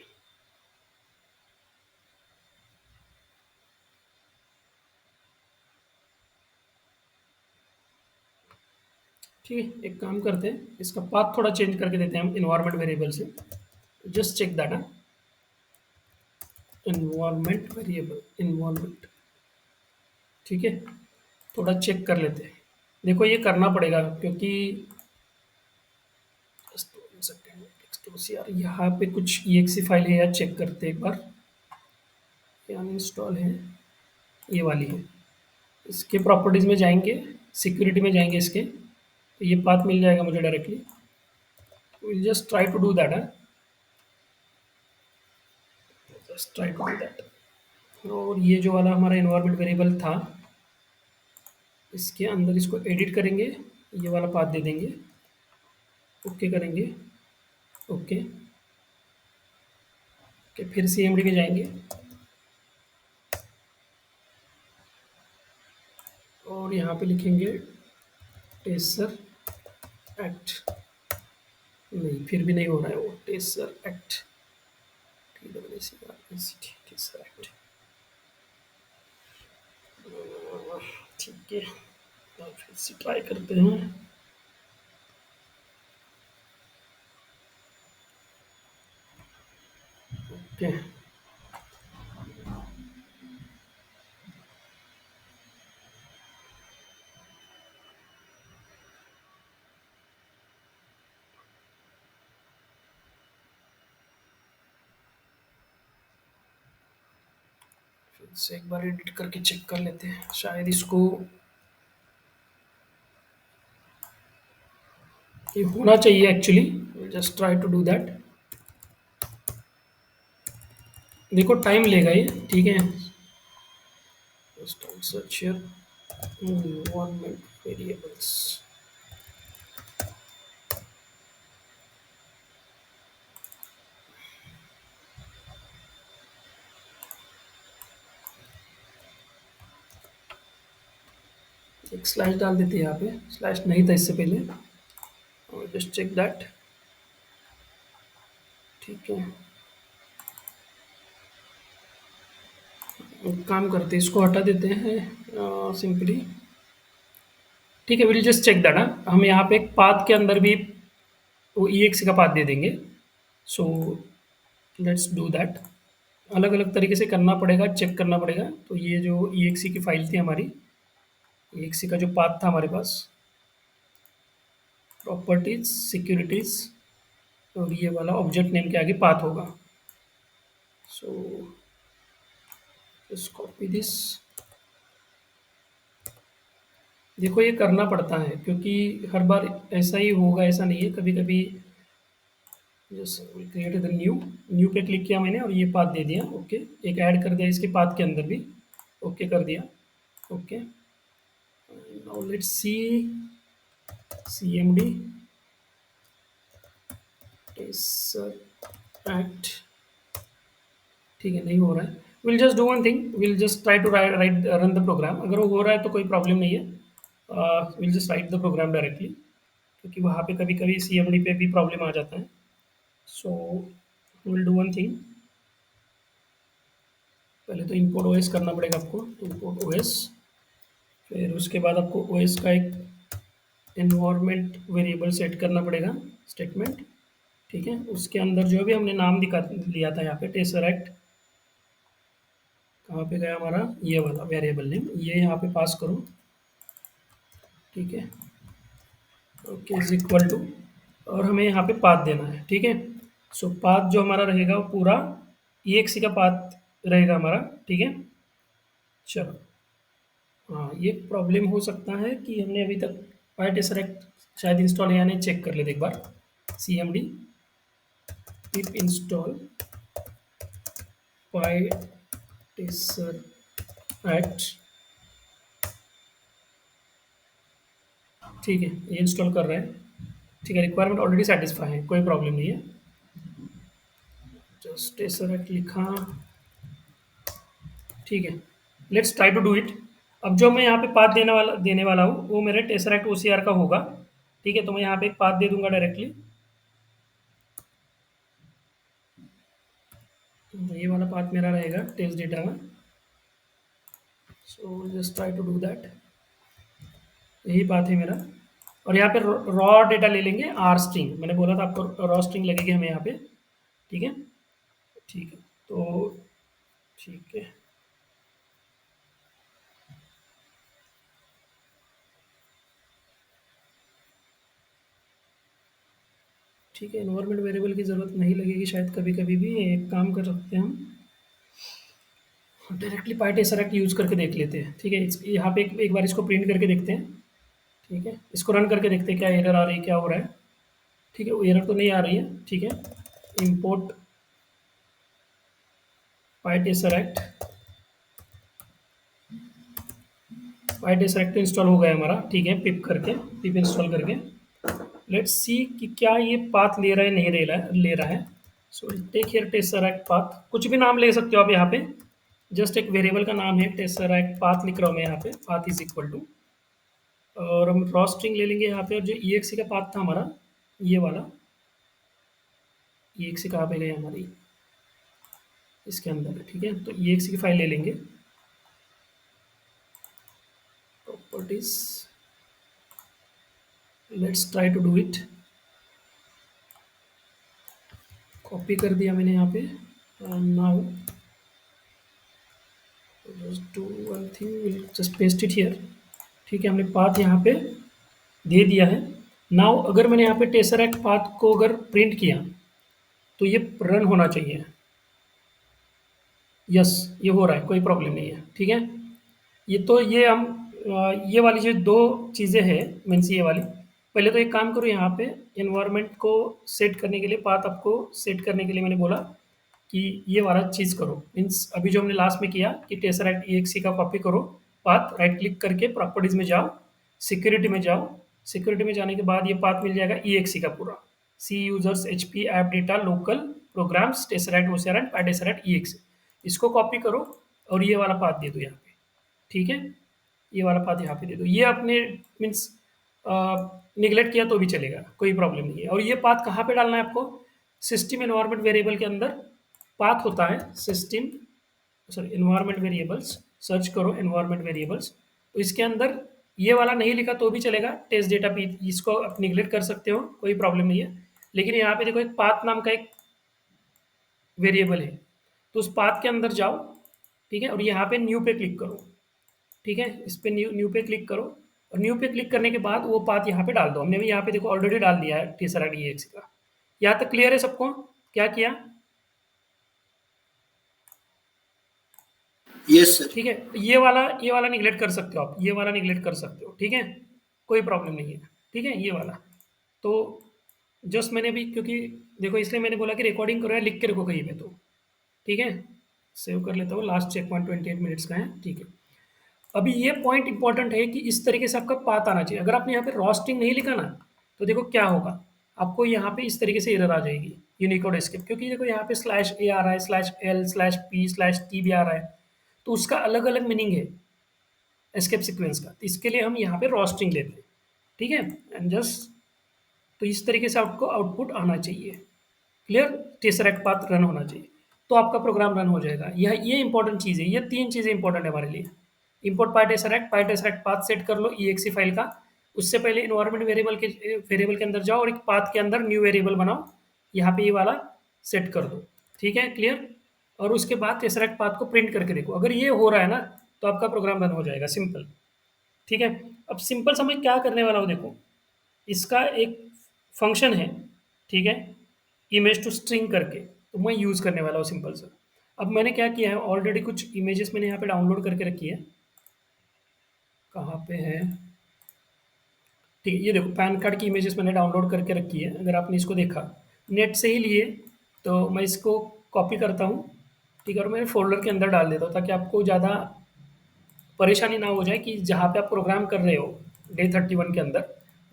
ठीक है, एक काम करते हैं, इसका पाथ थोड़ा चेंज करके देते हैं हम इन्वायरमेंट वेरिएबल से, just check that, environment variable, environment, ठीक है, थोड़ा चेक कर लेते हैं। देखो ये करना पड़ेगा, क्योंकि यार यहाँ पे कुछ exe फाइल है यार, चेक करते हैं एक बार, ये अनइंस्टॉल है, ये वाली है, इसके प्रॉपर्टीज़ में जाएंगे, सिक्योरिटी में जाएंगे इसके, तो ये पाथ मिल जाएगा मुझे directly, will just try to do that, just try to do that. और ये जो वाला हमारा इन्वायरमेंट वेरिएबल था, इसके अंदर इसको एडिट करेंगे, ये वाला पाथ दे देंगे, ओके करेंगे। ओके। ओके, फिर सीएमडी में जाएँगे और यहाँ पे लिखेंगे टेसर एक्ट। नहीं, फिर भी नहीं हो रहा है वो tasar act. TSSERACT, tasar act. ठीक है, और फिर से ट्राई करते हैं। ओके। फिर से एक बार एडिट करके चेक कर लेते हैं, शायद इसको ये होना चाहिए actually. Just try to do that. देखो टाइम लेगा ये, ठीक है। Just search here environment variables. एक स्लैश डाल देते हैं यहाँ पे, स्लैश नहीं था इससे पहले। और जस्ट चेक दैट। ठीक है, एक काम करते हैं, इसको हटा देते हैं सिंपली। ठीक है, विल जस्ट चेक दैट। हम यहाँ पे एक पाथ के अंदर भी वो EXE का पाथ दे देंगे। So let's do that. अलग अलग तरीके से करना पड़ेगा, चेक करना पड़ेगा। तो ये जो EXE की फाइल थी हमारी, EXE का जो पाथ था हमारे पास, प्रॉपर्टीज सिक्योरिटीज, और ये वाला ऑब्जेक्ट नेम के आगे पाथ होगा। So just copy this. देखो ये करना पड़ता है क्योंकि हर बार ऐसा ही होगा ऐसा नहीं है, कभी कभी। जस्ट क्रिएट द न्यू पे क्लिक किया मैंने और ये पाथ दे दिया। ओके, एक ऐड कर दिया इसके पाथ के अंदर भी। ओके कर दिया। Okay, now let's see CMD Tesseract. ठीक है, नहीं हो रहा है। Will just do one thing, will just try to write run the program. अगर वो हो रहा है तो कोई प्रॉब्लम नहीं है। Will just write the program directly, क्योंकि वहाँ पे कभी कभी CMD पे भी प्रॉब्लम आ जाता है। So will do one thing, पहले तो इंपोर्ट OS करना पड़ेगा आपको। इंपोर्ट OS, फिर उसके बाद आपको OS का एक एनवायरनमेंट वेरिएबल सेट करना पड़ेगा, स्टेटमेंट। ठीक है, उसके अंदर जो भी हमने नाम दिखा लिया था यहाँ पे टेसर एक्ट, कहाँ पे गया हमारा ये वाला वेरिएबल नेम, ये यहाँ पे पास करो। ठीक है, ओके इज इक्वल टू, और हमें यहाँ पे पाथ देना है। ठीक है, सो पाथ जो हमारा रहेगा वो पूरा EXE का पाथ रहेगा हमारा। ठीक है, चलो। हाँ, ये प्रॉब्लम हो सकता है कि हमने अभी तक पायटेसर एक्ट शायद इंस्टॉल है या नहीं, चेक कर लेते एक बार। CMD pip install pytesseract. ठीक है, ये इंस्टॉल कर रहे हैं। ठीक है, रिक्वायरमेंट ऑलरेडी सेटिस्फाई है, कोई प्रॉब्लम नहीं है। जस्ट टेसर एक्ट लिखा। ठीक है, let's try to do it. अब जो मैं यहाँ पे पाथ देने वाला हूँ वो मेरे टेसर एक्ट OCR का होगा। ठीक है, तो मैं यहाँ पे एक पाथ दे दूंगा डायरेक्टली। ये वाला पाथ मेरा रहेगा टेस्ट डेटा में। So just try to do that. यही पाथ है मेरा। और यहाँ पे रॉ डेटा ले लेंगे, R स्ट्रिंग। मैंने बोला था आपको रॉ स्ट्रिंग लगेगी हमें यहाँ पे। ठीक है, ठीक है, तो ठीक है। ठीक है, एनवायरनमेंट वेरिएबल की ज़रूरत नहीं लगेगी शायद, कभी कभी भी। एक काम कर सकते हैं हम, डायरेक्टली पायटेसर एक्ट यूज़ करके देख लेते हैं। ठीक है, यहाँ पे एक बार इसको प्रिंट करके देखते हैं। ठीक है, इसको रन करके देखते हैं क्या एरर आ रही है, क्या हो रहा है। ठीक है, वो एरर तो नहीं आ रही है। ठीक है, इंपोर्ट पायटेसर एक्ट। पायटेसर एक्ट इंस्टॉल हो गया हमारा। ठीक है, पिप इंस्टॉल करके। लेट्स सी कि क्या ये पाथ ले रहा है नहीं ले रहा है। So take here Tesseract path, कुछ भी नाम ले सकते हो आप यहाँ पे, जस्ट एक वेरिएबल का नाम है टेसरैक्ट पाथ लिख रहा हूँ मैं यहाँ पे, पाथ इज इक्वल टू, और हम रॉ स्ट्रिंग ले लेंगे यहाँ पे, और जो EXE का पाथ था हमारा ये वाला, EXE कहाँ पे गई हमारी, इसके अंदर है, ठीक है। तो EXE की फाइल ले लेंगे, properties, let's try to do it. Copy कर दिया मैंने यहाँ पे, now just do one thing, will just paste it here, ठीक है। हमने पाथ यहाँ पे दे दिया है। नाउ अगर मैंने यहाँ पे टेसरैक्ट पाथ को अगर प्रिंट किया तो ये रन होना चाहिए। यस, ये हो रहा है, कोई प्रॉब्लम नहीं है, ठीक है। ये तो ये हम ये वाली जो दो चीज़ें हैं, मीन्स ये वाली, पहले तो एक काम करो, यहाँ पे एनवायरनमेंट को सेट करने के लिए, पाथ आपको सेट करने के लिए मैंने बोला कि ये वाला चीज़ करो, मीन्स अभी जो हमने लास्ट में किया कि टेसरैक्ट EXE का कॉपी करो, पाथ राइट क्लिक करके प्रॉपर्टीज में जाओ, सिक्योरिटी में जाओ, सिक्योरिटी में जाने के बाद ये पाथ मिल जाएगा EXE का पूरा, C users HP app data local programs tesseract ओसेरैक्ट पाई टेसरैक्ट EXE, इसको कॉपी करो और ये वाला पाथ दे दो यहाँ पे, ठीक है। ये वाला पाथ यहाँ पे दे दो, ये आपने मीन्स निगलेक्ट किया तो भी चलेगा, कोई प्रॉब्लम नहीं है। और ये पाथ कहाँ पे डालना है आपको, सिस्टम एनवायरनमेंट वेरिएबल के अंदर पाथ होता है, system sorry environment variables, search करो एनवायरनमेंट वेरिएबल्स, तो इसके अंदर ये वाला नहीं लिखा तो भी चलेगा, टेस्ट डेटा पी, इसको आप निगलेक्ट कर सकते हो, कोई प्रॉब्लम नहीं है। लेकिन यहाँ पे देखो एक पाथ नाम का एक वेरिएबल है, तो उस पाथ के अंदर जाओ, ठीक है, और यहाँ पे न्यू पे क्लिक करो, ठीक है, इस पे न्यू न्यू पे क्लिक करो, और न्यू पे क्लिक करने के बाद वो पाथ यहाँ पे डाल दो। हमने भी यहाँ पे देखो ऑलरेडी डाल दिया है टेसरा DX का। यहाँ तक क्लियर है सबको, क्या किया, Yes, sir. ठीक है। ये वाला निगलेक्ट कर सकते हो आप, ये वाला निगलेक्ट कर सकते हो, ठीक है, कोई प्रॉब्लम नहीं है, ठीक है। ये वाला तो जस्ट मैंने भी, क्योंकि देखो इसलिए मैंने बोला कि रिकॉर्डिंग करो या लिख के रखो कहीं पे, तो ठीक है, सेव कर लेता हूँ, लास्ट चेक पॉइंट 28 मिनट्स का है, ठीक है। अभी ये पॉइंट इंपॉर्टेंट है कि इस तरीके से आपका पाथ आना चाहिए। अगर आपने यहाँ पे रोस्टिंग नहीं लिखा ना, तो देखो क्या होगा, आपको यहाँ पे इस तरीके से एरर आ जाएगी, यूनिकोड एस्केप, क्योंकि देखो यहाँ पे /a आ रहा है, /l/p/t भी आ रहा है, तो उसका अलग अलग मीनिंग है एस्केप सीक्वेंस का, तो इसके लिए हम यहाँ पे रोस्टिंग लेते हैं, ठीक है। एंड जस्ट तो इस तरीके से आपको आउटपुट आना चाहिए, क्लियर, टेसरैक्ट पाथ रन होना चाहिए, तो आपका प्रोग्राम रन हो जाएगा। यह ये इंपॉर्टेंट चीज़ है, ये तीन चीज़ें इंपॉर्टेंट है हमारे लिए। इंपोर्ट पाई टेसरैक्ट पाथ सेट कर लो EXE फाइल का, उससे पहले इन्वायरमेंट वेरिएबल के अंदर जाओ और एक पाथ के अंदर न्यू वेरिएबल बनाओ, यहाँ पे ये वाला सेट कर दो, ठीक है, क्लियर। और उसके बाद टेसरैक्ट पाथ को प्रिंट करके देखो, अगर ये हो रहा है ना तो आपका प्रोग्राम रन हो जाएगा, सिंपल, ठीक है। अब सिंपल समय क्या करने वाला हूँ देखो, इसका एक फंक्शन है, ठीक है, इमेज टू स्ट्रिंग करके, तो मैं यूज़ करने वाला हूँ सिंपल सा। अब मैंने क्या किया है, ऑलरेडी कुछ इमेजेस मैंने यहाँ पे डाउनलोड करके रखी है, कहाँ पे है, ठीक है, ये देखो पैन कार्ड की इमेजेस मैंने डाउनलोड करके रखी है, अगर आपने इसको देखा नेट से ही लिए, तो मैं इसको कॉपी करता हूँ, ठीक है, और मेरे फ़ोल्डर के अंदर डाल देता हूँ, ताकि आपको ज़्यादा परेशानी ना हो जाए कि जहाँ पे आप प्रोग्राम कर रहे हो डे 31 के अंदर,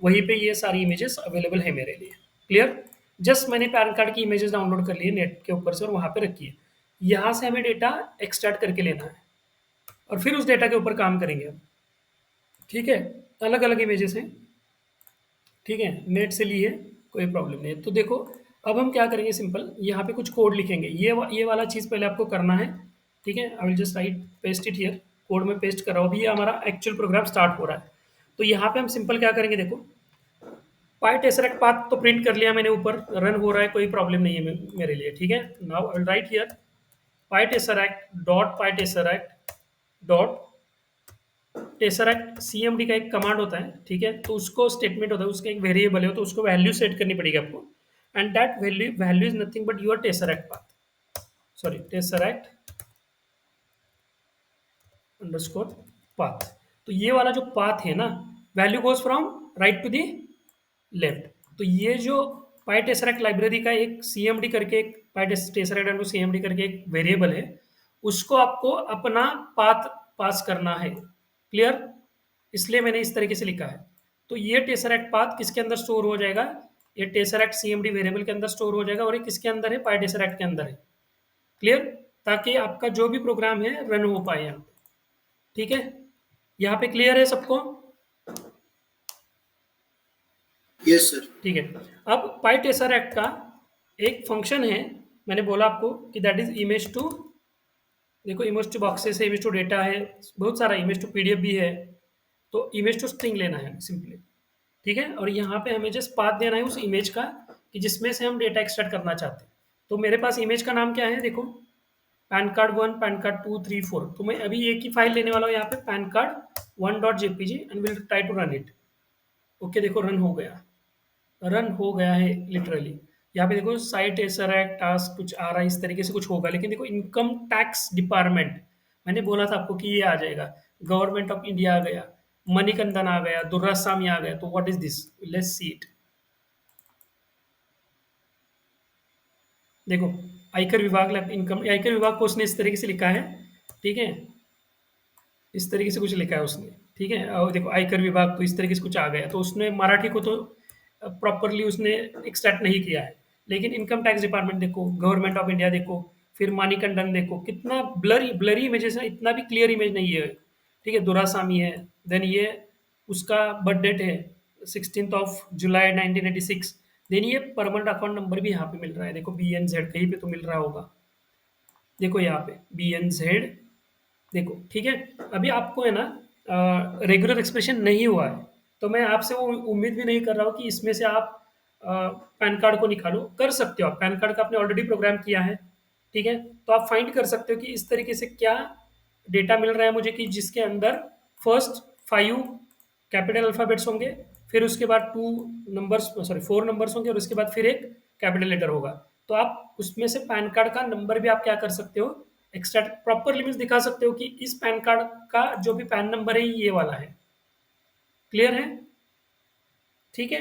वहीं पे ये सारी इमेजेस अवेलेबल है मेरे लिए, क्लियर। जस्ट मैंने पैन कार्ड की इमेजेस डाउनलोड कर ली है नेट के ऊपर से और वहाँ पे रखी है। यहाँ से हमें डेटा एक्सट्रैक्ट करके लेना है और फिर उस डेटा के ऊपर काम करेंगे हम, ठीक है। अलग अलग इमेजेस हैं, ठीक है, नेट से ली है, कोई प्रॉब्लम नहीं है। तो देखो अब हम क्या करेंगे, सिंपल यहाँ पे कुछ कोड लिखेंगे, ये वाला चीज़ पहले आपको करना है, ठीक है। I will just right paste it here, code में पेस्ट कर रहा हूँ, अभी ये हमारा एक्चुअल प्रोग्राम स्टार्ट हो रहा है। तो यहाँ पे हम सिंपल क्या करेंगे, देखो पाई टेसरैक्ट पाथ तो प्रिंट कर लिया मैंने, ऊपर रन हो रहा है, कोई प्रॉब्लम नहीं है मेरे लिए, ठीक है। Now I will write here pi tesseract dot tesseract CMD का एक कमांड होता है, ठीक है, तो उसको स्टेटमेंट होता है, उसका एक वेरिएबल है, तो उसको वैल्यू सेट करनी पड़ेगी आपको, and that value is nothing but your Tesseract path, sorry Tesseract underscore path. तो ये वाला जो पाथ है ना, value goes from right to the left, तो ये जो पाई टेसरैक्ट लाइब्रेरी का एक CMD करके, एक पाई टेसरैक्ट एंड CMD करके एक वेरिएबल है, उसको आपको अपना पाथ पास करना है, क्लियर, इसलिए मैंने इस तरीके से लिखा है। तो ये टेसरैक्ट पाथ किसके अंदर स्टोर हो जाएगा? ये टेसरैक्ट सीएमडी वेरिएबल के अंदर स्टोर हो जाएगा और ये किसके अंदर है? पाई टेसरैक्ट के अंदर है। क्लियर? ताकि आपका जो भी प्रोग्राम है रन हो पाए यहाँ पे। ठीक है, यहाँ पे क्लियर है सबको? Yes sir. ठीक है, अब पाई टेसरैक्ट का एक फंक्शन है, मैंने बोला आपको कि दैट इज इमेज टू, देखो इमेज टू बॉक्सेस है, इमेज टू डेटा है, बहुत सारा इमेज टू पीडीएफ भी है। तो इमेज टू स्ट्रिंग लेना है सिंपली। ठीक है, और यहाँ पे हमें जस्ट पाथ देना है उस इमेज का कि जिसमें से हम डेटा एक्सट्रैक्ट करना चाहते हैं। तो मेरे पास इमेज का नाम क्या है? देखो, पैन कार्ड 1, पैन कार्ड 2, 3, 4। तो मैं अभी एक ही फाइल लेने वाला हूँ यहाँ पे, PAN card 1.jpg, and will try to run it. Okay, देखो रन हो गया, रन हो गया है लिटरली। यहाँ पे देखो साइट एसरैक्ट टास्क कुछ आ रहा है, इस तरीके से कुछ होगा। लेकिन देखो इनकम टैक्स डिपार्टमेंट, मैंने बोला था आपको कि ये आ जाएगा। गवर्नमेंट ऑफ इंडिया आ गया, मणिकंदन आ गया, दुर्रास्वामी आ गया। तो what is this? Let's see it. देखो, आयकर विभाग, इनकम, आयकर विभाग को उसने इस तरीके से लिखा है। ठीक है, इस तरीके से कुछ लिखा है उसने। ठीक है, और देखो आयकर विभाग, तो इस तरीके से कुछ आ गया। तो उसने मराठी को तो प्रॉपरली उसने एक्सट्रैक्ट नहीं किया है। लेकिन इनकम टैक्स डिपार्टमेंट देखो, गवर्नमेंट ऑफ इंडिया देखो, फिर मानिकंडन देखो, कितना ब्लरी ब्लरी इमेजेस है, इतना भी क्लियर इमेज नहीं है। ठीक है, दुरासामी है, देन ये उसका बर्थ डेट है 16 जुलाई 1986। देन ये परमानेंट अकाउंट नंबर भी यहाँ पे मिल रहा है, देखो BNZ कहीं पे तो मिल रहा होगा। देखो यहाँ पे BNZ, देखो। ठीक है, अभी आपको है ना रेगुलर एक्सप्रेशन नहीं हुआ है, तो मैं आपसे वो उम्मीद भी नहीं कर रहा हूँ कि इसमें से आप पैन कार्ड को निकालो। कर सकते हो आप, पैन कार्ड का आपने ऑलरेडी प्रोग्राम किया है। ठीक है, तो आप फाइंड कर सकते हो कि इस तरीके से क्या डेटा मिल रहा है मुझे, कि जिसके अंदर फर्स्ट 5 कैपिटल अल्फ़ाबेट्स होंगे, फिर उसके बाद 2 नंबर्स, सॉरी 4 नंबर्स होंगे, और उसके बाद फिर एक कैपिटल लेटर होगा। तो आप उसमें से पैन कार्ड का नंबर भी आप क्या कर सकते हो, एक्सट्रैक्ट प्रॉपर लिमिट्स दिखा सकते हो कि इस पैन कार्ड का जो भी पैन नंबर है ये वाला है। क्लियर है? ठीक है,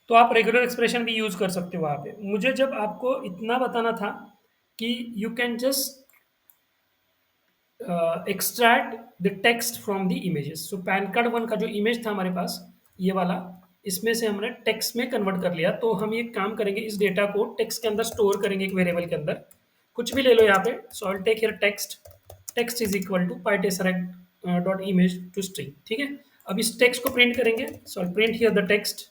तो आप रेगुलर एक्सप्रेशन भी यूज कर सकते हो वहां पे। मुझे जब आपको इतना बताना था कि you can just extract the text from the images. So pan card 1 का जो इमेज था हमारे पास, ये वाला, इसमें से हमने टेक्स्ट में कन्वर्ट कर लिया। तो हम ये काम करेंगे, इस डेटा को टेक्स्ट के अंदर स्टोर करेंगे एक वेरिएबल के अंदर। कुछ भी ले लो यहाँ पे, so I take here text, text is equal to pytesseract dot image to string. ठीक है, अब इस टेक्स्ट को प्रिंट करेंगे। So I print here the text,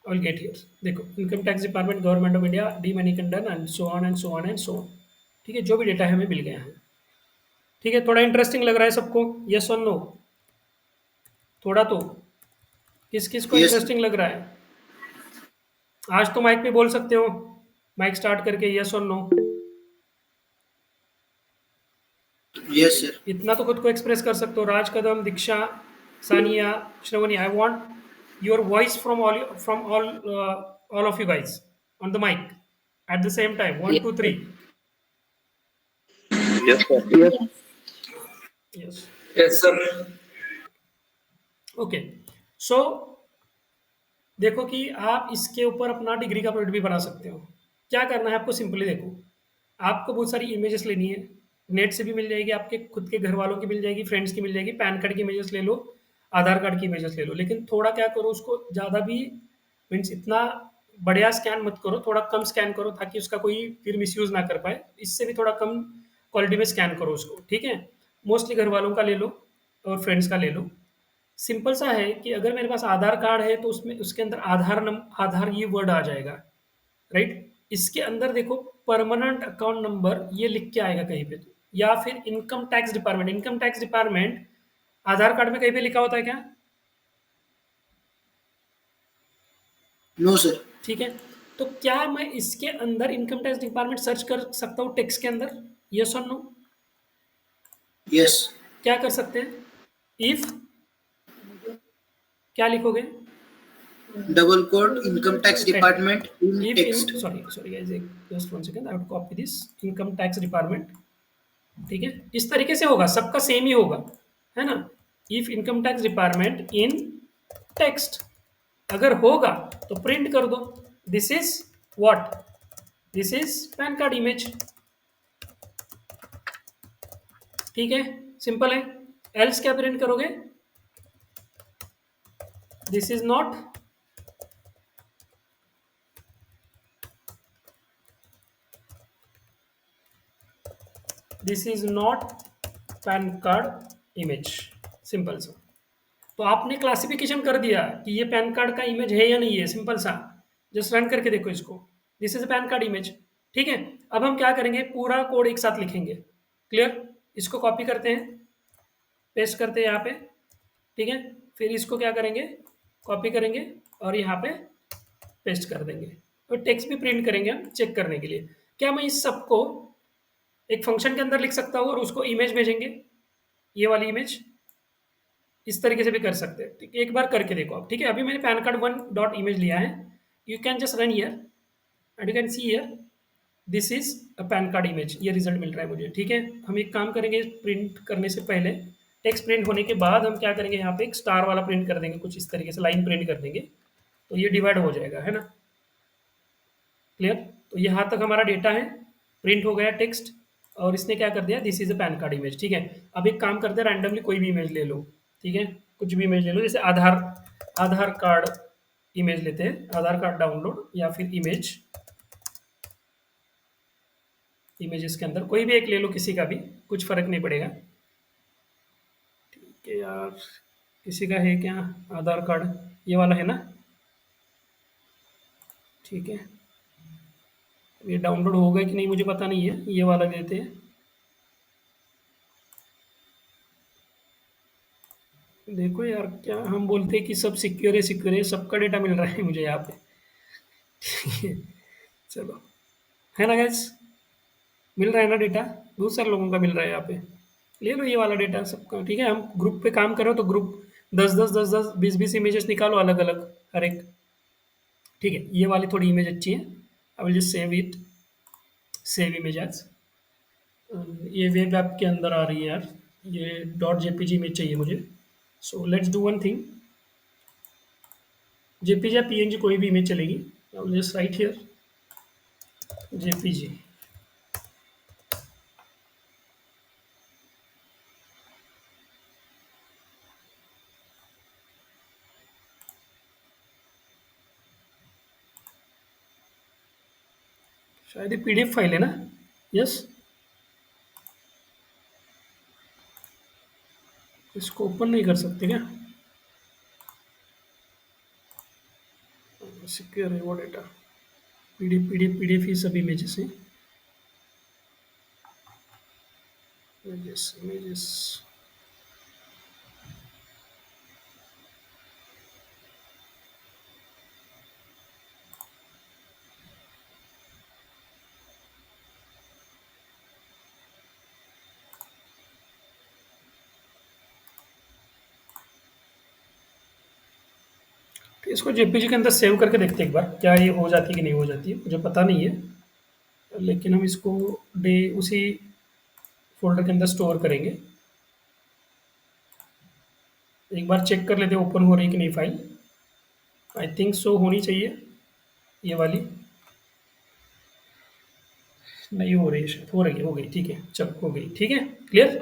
I will get here. देखो, income tax department, government of India, D Manikandan, and so on and so on and so on. ठीक है, जो भी डेटा हमें मिल गया है। ठीक है, थोड़ा इंटरेस्टिंग लग रहा है सबको? यस और नो? थोड़ा तो, किस किस को यस इंटरेस्टिंग लग रहा है? आज तो माइक पे बोल सकते हो, माइक स्टार्ट करके, यस और नो। Yes sir. इतना तो खुद को एक्सप्रेस कर सकते हो। Raj Kadam, Diksha, Sania, Shravani, I want your voice from all of you guys on the mike at the same time, 1 2 3। Yes, sir. Yes, Yes, sir. Okay. So देखो कि आप इसके ऊपर अपना डिग्री का प्रोजेक्ट भी बना सकते हो। क्या करना है आपको? सिंपली देखो, आपको बहुत सारी इमेजेस लेनी है, नेट से भी मिल जाएगी, आपके खुद के घर वालों की मिल जाएगी, फ्रेंड्स की मिल जाएगी। पैन कार्ड की इमेजेस ले लो, आधार कार्ड की इमेजेस ले लो, लेकिन थोड़ा क्या करो, उसको ज़्यादा भी मीन्स इतना बढ़िया स्कैन मत करो, थोड़ा कम स्कैन करो ताकि उसका कोई फिर मिसयूज़ ना कर पाए। इससे भी थोड़ा कम क्वालिटी में स्कैन करो उसको। ठीक है, मोस्टली घर वालों का ले लो और फ्रेंड्स का ले लो। सिंपल सा है कि अगर मेरे पास आधार कार्ड है तो उसमें उसके अंदर आधार ये वर्ड आ जाएगा, राइट? इसके अंदर देखो परमानेंट अकाउंट नंबर ये लिख के आएगा कहीं पे तो, या फिर income tax department. Income tax department Aadhaar card में कहीं पे लिखा होता है क्या? No sir. ठीक है, तो क्या मैं इसके अंदर इनकम टैक्स डिपार्टमेंट सर्च कर सकता हूँ टेक्स्ट के अंदर? यस और नो? यस। क्या कर सकते हैं? इफ, क्या लिखोगे? Double quote income tax department in If text. in, sorry guys, just 1 second, I have to copy this, income tax department. ठीक है, इस तरीके से होगा, सबका सेम ही होगा, है ना? If income tax department in text अगर होगा तो प्रिंट कर दो, this is what, this is pan card image. ठीक है, सिंपल है। एल्स क्या प्रिंट करोगे? This is not this is not pan card image, simple सा। तो आपने क्लासिफिकेशन कर दिया कि ये पैन कार्ड का इमेज है या नहीं है, सिंपल सा। जस्ट रन करके देखो इसको, this is pan card image. ठीक है, अब हम क्या करेंगे, पूरा कोड एक साथ लिखेंगे। क्लियर? इसको कॉपी करते हैं, पेस्ट करते हैं यहाँ पे। ठीक है, फिर इसको क्या करेंगे, कॉपी करेंगे और यहाँ पे पेस्ट कर देंगे। और टेक्स्ट भी प्रिंट करेंगे हम चेक करने के लिए। क्या मैं इस सबको एक फंक्शन के अंदर लिख सकता हूँ और उसको इमेज भेजेंगे, ये वाली इमेज? इस तरीके से भी कर सकते हैं। ठीक है, एक बार करके देखो आप। ठीक है, अभी मैंने pan card one dot image लिया है। You can just run here and you can see here this is a pan card image. ये रिजल्ट मिल रहा है मुझे। ठीक है, हम एक काम करेंगे, प्रिंट करने से पहले टेक्स्ट प्रिंट होने के बाद हम क्या करेंगे, यहाँ पे एक स्टार वाला प्रिंट कर देंगे, कुछ इस तरीके से लाइन प्रिंट कर देंगे, तो ये डिवाइड हो जाएगा, है ना? क्लियर? तो यहाँ तक हमारा डेटा है, प्रिंट हो गया टेक्स्ट, और इसने क्या कर दिया, this is a pan card image. ठीक है, अब एक काम करते हैं, रैंडमली कोई भी इमेज ले लो। ठीक है, कुछ भी इमेज ले लो, जैसे आधार आधार कार्ड इमेज लेते हैं, आधार कार्ड डाउनलोड, या फिर इमेज, इमेजेस के अंदर कोई भी एक ले लो, किसी का भी, कुछ फर्क नहीं पड़ेगा। ठीक है यार, किसी का है क्या आधार कार्ड, ये वाला है ना? ठीक है, ये डाउनलोड होगा कि नहीं मुझे पता नहीं है, ये वाला देते हैं। देखो यार, क्या हम बोलते हैं कि सब सिक्योर है, सबका डेटा मिल रहा है मुझे यहाँ पे। ठीक है, चलो, है ना गैस? मिल रहा है ना डेटा? बहुत सारे लोगों का मिल रहा है यहाँ पे। ले लो ये वाला डेटा सबका। ठीक है, हम ग्रुप पे काम कर रहे हो तो ग्रुप 10 10 10 10 20 20 इमेजेस निकालो अलग अलग, हर एक। ठीक है, ये वाली थोड़ी इमेज अच्छी है, I will just save it, save image as. ये वेब ऐप के अंदर आ रही है यार, ये डॉट जेपीजी इमेज चाहिए मुझे। So let's do one thing, JPG या पीएनजी कोई भी इमेज चलेगी। आई will just right here JPG. शायद ये पीडीएफ फाइल है ना? यस, इसको ओपन नहीं कर सकते क्या? सिक्योर है वो डेटा, पीडीएफ पीडीएफ पीडीएफ ही सब इमेजेस हैं। इमेजेस इमेजेस, तो इसको जेपीजी के अंदर सेव करके देखते हैं एक बार, क्या ये हो जाती है कि नहीं हो जाती है, मुझे पता नहीं है। लेकिन हम इसको डे उसी फ़ोल्डर के अंदर स्टोर करेंगे। एक बार चेक कर लेते हैं ओपन हो रही है कि नहीं फाइल। आई थिंक सो होनी चाहिए ये वाली। नहीं हो रही है शायद, हो रही है, हो गई, ठीक है, चलो हो गई, ठीक है, क्लियर।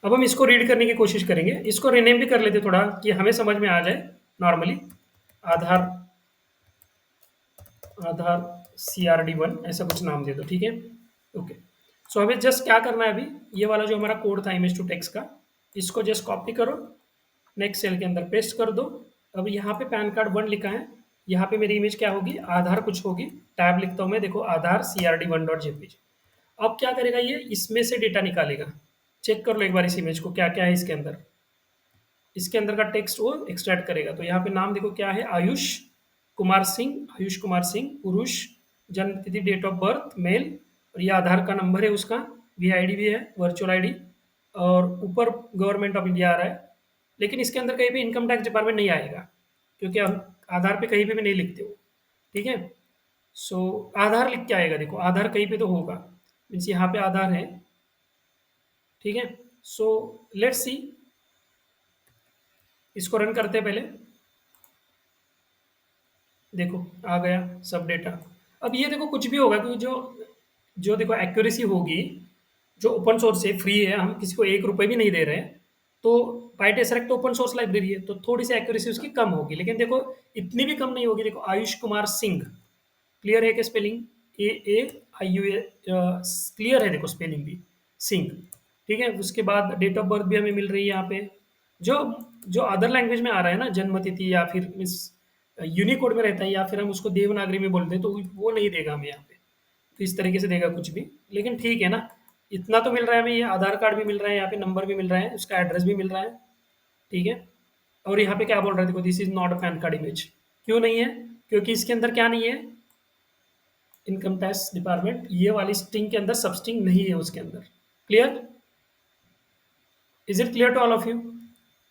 अब हम इसको रीड करने की कोशिश करेंगे, इसको रीनेम भी कर लेते थोड़ा कि हमें समझ में आ जाए नॉर्मली। आधार आधार CRD1 ऐसा कुछ नाम दे दो, ठीक है, ओके। सो हमें जस्ट क्या करना है अभी, ये वाला जो हमारा कोड था इमेज टू टेक्स्ट का, इसको जस्ट कॉपी करो, नेक्स्ट सेल के अंदर पेस्ट कर दो। अब यहाँ पे पैन कार्ड 1 लिखा है, यहाँ पे मेरी इमेज क्या होगी, आधार कुछ होगी, टैब लिखता हूँ मैं, देखो आधार CRD1.jpg। अब क्या करेगा ये, इसमें से डेटा निकालेगा। चेक कर लो एक बार इस इमेज को, क्या क्या है इसके अंदर। इसके अंदर का टेक्स्ट वो एक्सट्रैक्ट करेगा। तो यहाँ पे नाम देखो क्या है, आयुष कुमार सिंह, पुरुष, जन्म तिथि, डेट ऑफ बर्थ मेल, और ये आधार का नंबर है उसका, VID भी है, वर्चुअल आईडी, और ऊपर गवर्नमेंट ऑफ इंडिया आ रहा है। लेकिन इसके अंदर कहीं भी इनकम टैक्स डिपार्टमेंट नहीं आएगा, क्योंकि हम आधार पे कहीं पे भी नहीं लिखते हो। ठीक है, सो आधार लिख के आएगा, देखो आधार कहीं पे तो होगा, मीन्स यहाँ पे आधार है। ठीक है, सो लेट्स सी, इसको रन करते हैं पहले। देखो आ गया सब डेटा। अब ये देखो कुछ भी होगा, क्योंकि जो जो देखो एक्यूरेसी होगी, जो ओपन सोर्स है, फ्री है, हम किसी को 1 रुपए भी नहीं दे रहे हैं, तो PyTesseract ओपन सोर्स लाइब्रेरी है, तो थोड़ी-सी एक्यूरेसी उसकी कम होगी। लेकिन देखो इतनी भी कम नहीं होगी। देखो आयुष कुमार सिंह, क्लियर है क्या स्पेलिंग? AAIUA क्लियर है देखो स्पेलिंग भी, सिंह, ठीक है? उसके बाद डेट ऑफ बर्थ भी हमें मिल रही है यहाँ पे। जो जो अदर लैंग्वेज में आ रहा है ना, जन्म तिथि या फिर मीन्स यूनिकोड में रहता है या फिर हम उसको देवनागरी में बोलते हैं, तो वो नहीं देगा हमें यहाँ पे। तो इस तरीके से देगा कुछ भी, लेकिन ठीक है ना, इतना तो मिल रहा है हमें। ये आधार कार्ड भी मिल रहा है, यहाँ पे नंबर भी मिल रहा है, उसका एड्रेस भी मिल रहा है, ठीक है। और यहाँ पे क्या बोल रहा है देखो, this is not a pan card image. क्यों नहीं है? क्योंकि इसके अंदर क्या नहीं है, इनकम टैक्स डिपार्टमेंट, ये वाली स्ट्रिंग के अंदर सब स्ट्रिंग नहीं है उसके अंदर। Clear? Is it clear to all of you?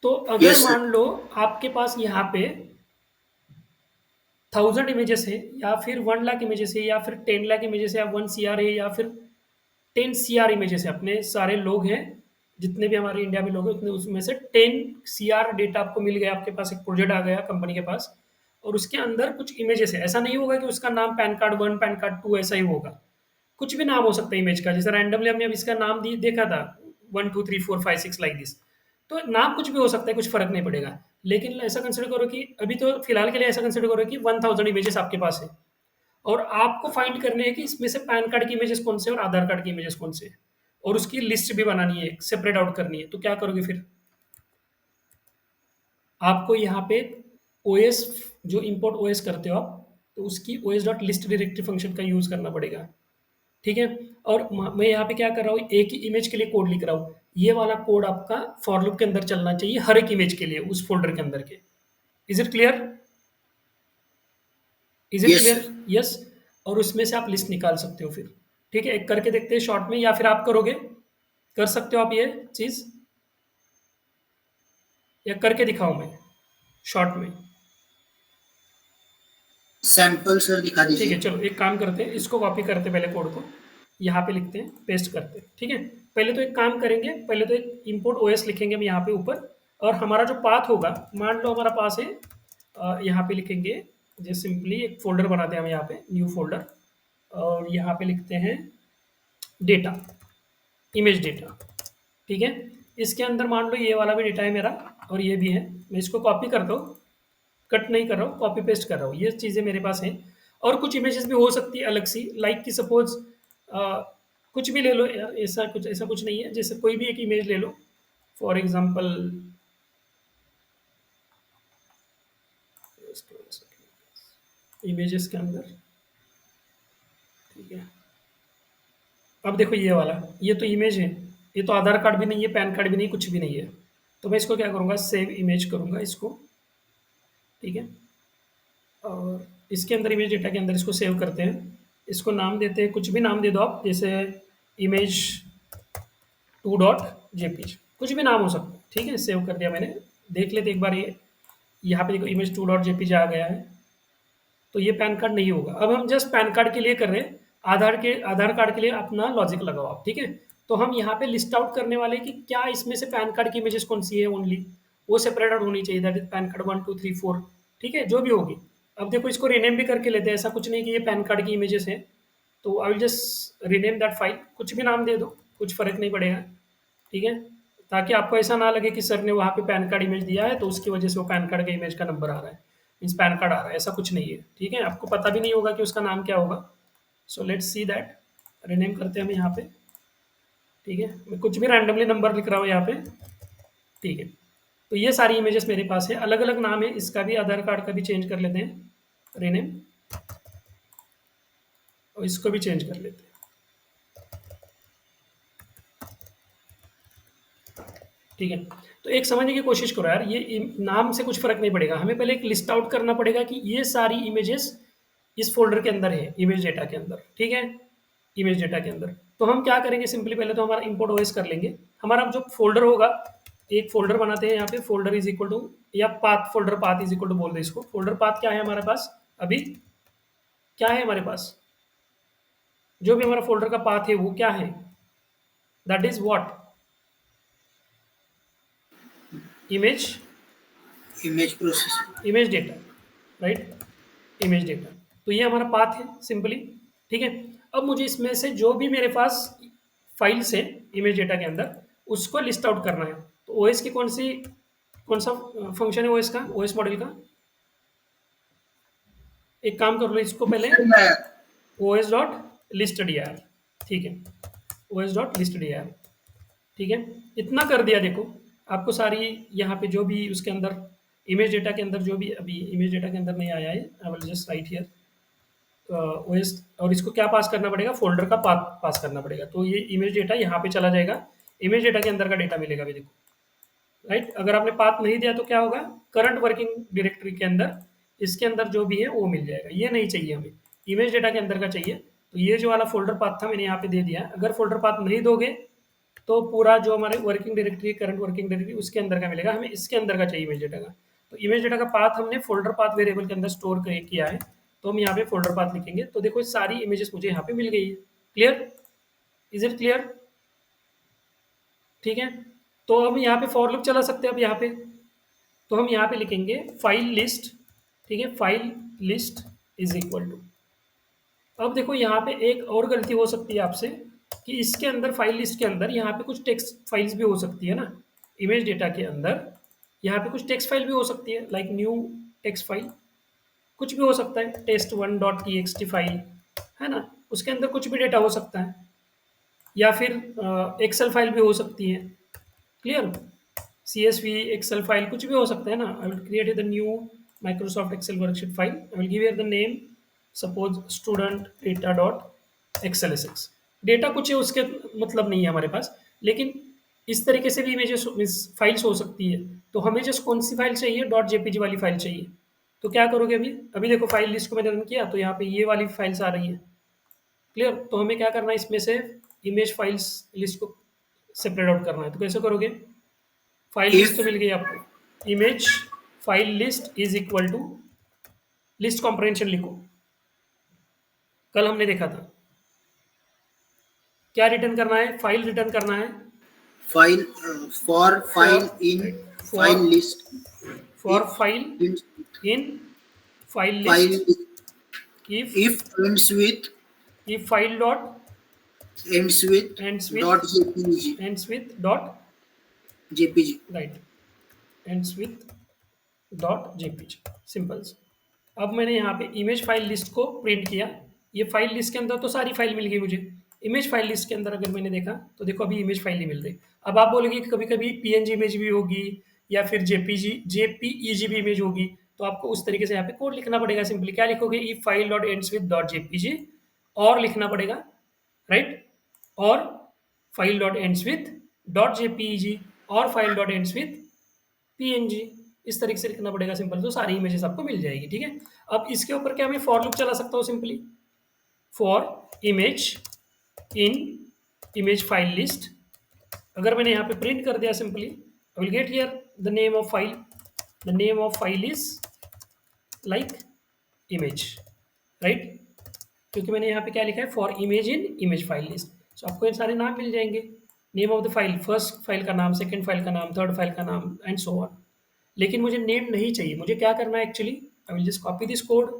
तो अगर Yes, sir. मान लो आपके पास यहाँ पे 1000 इमेजेस है या फिर 1 लाख इमेजेस है या फिर 10 लाख इमेजेस है या 1 CR है या फिर 10 CR इमेजेस है, अपने सारे लोग हैं जितने भी हमारे इंडिया में लोग हैं उतने, उसमें से 10 CR डेटा आपको मिल गया, आपके पास एक प्रोजेक्ट आ गया कंपनी के पास, और उसके अंदर कुछ इमेजेस है। ऐसा नहीं होगा कि उसका नाम पैन कार्ड 1 पैन कार्ड 2 ऐसा ही होगा। कुछ भी नाम हो सकता है इमेज का, जैसे रैंडमली हमने अब इसका नाम देखा था 1 2 3 4 5 6 लाइक दिस। तो नाम कुछ भी हो सकता है, कुछ फर्क नहीं पड़ेगा। लेकिन ऐसा कंसिडर करो कि अभी तो फिलहाल के लिए ऐसा कंसिडर करो कि 1000 इमेजेस आपके पास है, और आपको फाइंड करने हैं कि इसमें से पैन कार्ड की इमेजेस कौन से और आधार कार्ड की इमेजेस कौन से, और उसकी लिस्ट भी बनानी है, सेपरेट आउट करनी है। तो क्या करोगे फिर? आपको यहाँ पे ओएस, जो इंपोर्ट ओएस करते हो आप, तो उसकी OS dot list directory function का यूज करना पड़ेगा, ठीक है। और मैं यहाँ पे क्या कर रहा हूँ, एक ही इमेज के लिए कोड लिख रहा हूँ। ये वाला कोड आपका फॉर लूप के अंदर चलना चाहिए हर एक इमेज के लिए उस फोल्डर के अंदर के। Is it clear? Is it Yes, clear? sir. Yes. और उसमें से आप लिस्ट निकाल सकते हो फिर, ठीक है। एक करके देखते हैं शॉर्ट में, या फिर आप करोगे, कर सकते हो आप ये चीज, या करके दिखाऊं मैं शॉर्ट में? सैंपल सर दिखा ठीक है, दीजिए। चलो एक काम करते हैं, इसको कॉपी करते हैं पहले कोड को, यहाँ पे लिखते हैं, पेस्ट करते हैं, ठीक है। पहले तो एक काम करेंगे, पहले तो एक इंपोर्ट ओएस लिखेंगे हम यहाँ पे ऊपर, और हमारा जो पाथ होगा, मान लो हमारा पास है, यहाँ पे लिखेंगे, जैसे सिंपली एक फोल्डर बनाते हैं हम यहाँ पे, न्यू फोल्डर, और यहाँ पे लिखते हैं डेटा, इमेज डेटा, ठीक है। इसके अंदर मान लो ये वाला भी डेटा है मेरा, और ये भी है। मैं इसको कॉपी करता हूँ, कट नहीं कर रहा हूँ, कॉपी पेस्ट कर रहा हूँ, ये चीज़ें मेरे पास हैं। और कुछ इमेजेस भी हो सकती है अलग सी, लाइक कि सपोज कुछ भी ले लो यार, ऐसा कुछ नहीं है, जैसे कोई भी एक इमेज ले लो, फॉर एग्जांपल इमेजेस के अंदर, ठीक है। अब देखो ये वाला, ये तो इमेज है, ये तो आधार कार्ड भी नहीं है, पैन कार्ड भी नहीं, कुछ भी नहीं है। तो मैं इसको क्या करूँगा, सेव इमेज करूँगा इसको, ठीक है। और इसके अंदर इमेज डेटा के अंदर इसको सेव करते हैं, इसको नाम देते हैं, कुछ भी नाम दे दो आप, जैसे इमेज 2.jpg, कुछ भी नाम हो सकता है, ठीक है। सेव कर दिया मैंने, देख लेते एक बार ये, यहाँ पे देखो इमेज 2.jpg आ गया है। तो ये पैन कार्ड नहीं होगा। अब हम जस्ट पैन कार्ड के लिए कर रहे हैं, आधार कार्ड के लिए अपना लॉजिक लगाओ आप, ठीक है। तो हम यहाँ पे लिस्ट आउट करने वाले हैं कि क्या इसमें से पैन कार्ड की इमेजेस कौन सी है, ओनली वो सेपरेट आउट होनी चाहिए, दैट इज पैन कार्ड 1 2 3 4, ठीक है, जो भी होगी। अब देखो इसको रीनेम भी करके लेते हैं, ऐसा कुछ नहीं कि ये पैन कार्ड की इमेजेस हैं। तो आई will just rename that file, कुछ भी नाम दे दो, कुछ फ़र्क नहीं पड़ेगा, ठीक है। ताकि आपको ऐसा ना लगे कि सर ने वहाँ पे पैन कार्ड इमेज दिया है तो उसकी वजह से वो पैन कार्ड का इमेज का नंबर आ रहा है, मीन्स पैन कार्ड आ रहा है, ऐसा कुछ नहीं है, ठीक है। आपको पता भी नहीं होगा कि उसका नाम क्या होगा। So let's see that, rename करते हैं हम यहाँ पे, ठीक है। मैं कुछ भी रैंडमली नंबर लिख रहा हूँ यहाँ पे, ठीक है। तो ये सारी इमेजेस मेरे पास है, अलग अलग नाम है, इसका भी आधार कार्ड का भी चेंज कर लेते हैं, रीनेम, और इसको भी चेंज कर लेते हैं, ठीक है। तो एक समझने की कोशिश करो यार, ये नाम से कुछ फर्क नहीं पड़ेगा, हमें पहले एक लिस्ट आउट करना पड़ेगा कि ये सारी इमेजेस इस फोल्डर के अंदर है, इमेज डेटा के अंदर, ठीक है, इमेज डेटा के अंदर। तो हम क्या करेंगे, सिंपली पहले तो हमारा इंपोर्ट ओएस कर लेंगे। हमारा जो फोल्डर होगा, एक फोल्डर बनाते हैं यहाँ पे, फोल्डर इज इक्वल टू, या path, folder path is equal to बोल दे इसको। फोल्डर पाथ क्या है हमारे पास अभी, क्या है हमारे पास, जो भी हमारा फोल्डर का पाथ है वो क्या है, that is what, image, image process. Image data, right, image data. तो ये हमारा पाथ है सिंपली, ठीक है। अब मुझे इसमें से जो भी मेरे पास फाइल्स है इमेज डेटा के अंदर, उसको लिस्ट आउट करना है। तो ओएस की कौन सा फंक्शन है ओएस का, ओएस मॉडल का? एक काम कर लो इसको पहले, ओएस डॉट लिस्ट डीआर, ठीक है, ओएस डॉट लिस्ट डीआर, ठीक है, इतना कर दिया। देखो आपको सारी यहाँ पे जो भी उसके अंदर इमेज डेटा के अंदर जो भी अभी इमेज डेटा के अंदर नहीं आया है, I will just right here OS, और इसको क्या पास करना पड़ेगा, फोल्डर का पाथ पास करना पड़ेगा। तो ये इमेज डेटा यहाँ पे चला जाएगा, इमेज डेटा के अंदर का डेटा मिलेगा अभी देखो, राइट। अगर आपने पाथ नहीं दिया तो क्या होगा, करंट वर्किंग डायरेक्टरी के अंदर इसके अंदर जो भी है वो मिल जाएगा। ये नहीं चाहिए हमें, इमेज डेटा के अंदर का चाहिए। तो ये जो वाला फोल्डर पाथ था मैंने यहाँ पे दे दिया। अगर फोल्डर पाथ नहीं दोगे तो पूरा जो हमारे working directory, current working directory उसके अंदर का मिलेगा, हमें इसके अंदर का चाहिए इमेज डेटा का। तो इमेज डेटा का पाथ हमने फोल्डर पाथ वेरिएबल के अंदर स्टोर किया है, तो हम यहाँ पे फोल्डर पाथ लिखेंगे। तो देखो सारी इमेजेस मुझे यहाँ पे मिल गई है। Clear, is it clear? ठीक है, तो हम यहाँ पे फॉर लूप चला सकते हैं। अब यहाँ पे तो हम यहाँ पे लिखेंगे फाइल लिस्ट, ठीक है, file list is equal to. अब देखो यहाँ पे एक और गलती हो सकती है आपसे कि इसके अंदर फाइल लिस्ट के अंदर यहाँ पे कुछ टेक्स्ट फाइल्स भी हो सकती है ना, इमेज डेटा के अंदर यहाँ पे कुछ टेक्स्ट फाइल भी हो सकती है, लाइक न्यू टेक्स्ट फाइल, कुछ भी हो सकता है, test1.txt फाइल है ना, उसके अंदर कुछ भी डेटा हो सकता है, या फिर एक्सेल फाइल भी हो सकती है। क्लियर, CSV एक्सेल फाइल कुछ भी हो सकता है ना। I will create the new Microsoft Excel worksheet file, I will give here the name suppose student data dot XLSX. Data कुछ है उसके मतलब नहीं है हमारे पास, लेकिन इस तरीके से भी इमेजेस फाइल्स हो सकती है। तो हमें जस्ट कौन सी फाइल चाहिए, डॉट जेपीजी वाली फाइल चाहिए। तो क्या करोगे अभी, अभी देखो फाइल लिस्ट को मैंने रन किया तो यहाँ पे ये वाली फाइल्स आ रही है। क्लियर, तो हमें क्या करना है, इसमें से इमेज फाइल्स लिस्ट को सेपरेट आउट करना है। तो कैसे करोगे, फाइल लिस्ट तो मिल गई आपको, image file list is equal to list comprehension लिखो। कल हमने देखा था क्या रिटर्न करना है, फाइल रिटर्न करना है, file for file in file list, for file in file file list if ends with if file dot ends with ends with dot jpg, ends with dot jpg. right ends with dot JPG, symbols. अब मैंने यहाँ पे image file list को print किया। ये file list के अंदर तो सारी फाइल मिल गई मुझे। इमेज फाइल लिस्ट के अंदर अगर मैंने देखा तो देखो अभी इमेज फाइल नहीं मिल रही। अब आप बोलोगे कि कभी कभी पीएनजी इमेज भी होगी या फिर जेपीईजी भी इमेज होगी, तो आपको उस तरीके से यहाँ पे कोड लिखना पड़ेगा। सिंपली क्या लिखोगे, e file dot ends with dot JPG, और लिखना पड़ेगा, राइट, और file dot ends with dot JPEG, और file dot ends with PNG, इस तरीके से लिखना पड़ेगा सिंपल। तो सारी इमेजेस आपको मिल जाएगी, ठीक है। अब इसके ऊपर क्या मैं फॉर लूप चला सकता हूँ, simply for image in image file list. अगर मैंने यहाँ पे प्रिंट कर दिया simply, I will get here the name of file, the name of file is like image, right, क्योंकि मैंने यहाँ पे क्या लिखा है, for image in image file list. So आपको ये सारे नाम मिल जाएंगे, name of the file, first file का नाम, सेकंड फाइल का नाम, थर्ड फाइल का नाम, एंड सो ऑन। लेकिन मुझे नेम नहीं चाहिए। मुझे क्या करना है actually, I will just copy this code,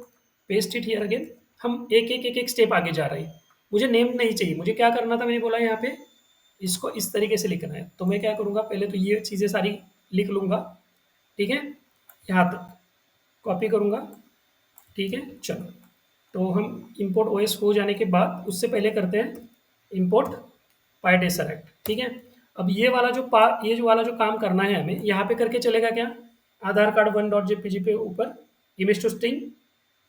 paste it here again. हम एक स्टेप आगे जा रहे हैं। मुझे नेम नहीं चाहिए। मुझे क्या करना था, मैंने बोला यहाँ पे इसको इस तरीके से लिखना है। तो मैं क्या करूँगा, पहले तो ये चीज़ें सारी लिख लूँगा, ठीक है, यहाँ तक कॉपी करूँगा, ठीक है। चलो, तो हम इंपोर्ट ओएस हो जाने के बाद उससे पहले करते हैं इंपोर्ट पाइडेसरेक्ट, ठीक है। अब ये वाला जो काम करना है हमें यहाँ पे करके चलेगा क्या, आधार कार्ड 1.jpg पे ऊपर इमेज टू स्ट्रिंग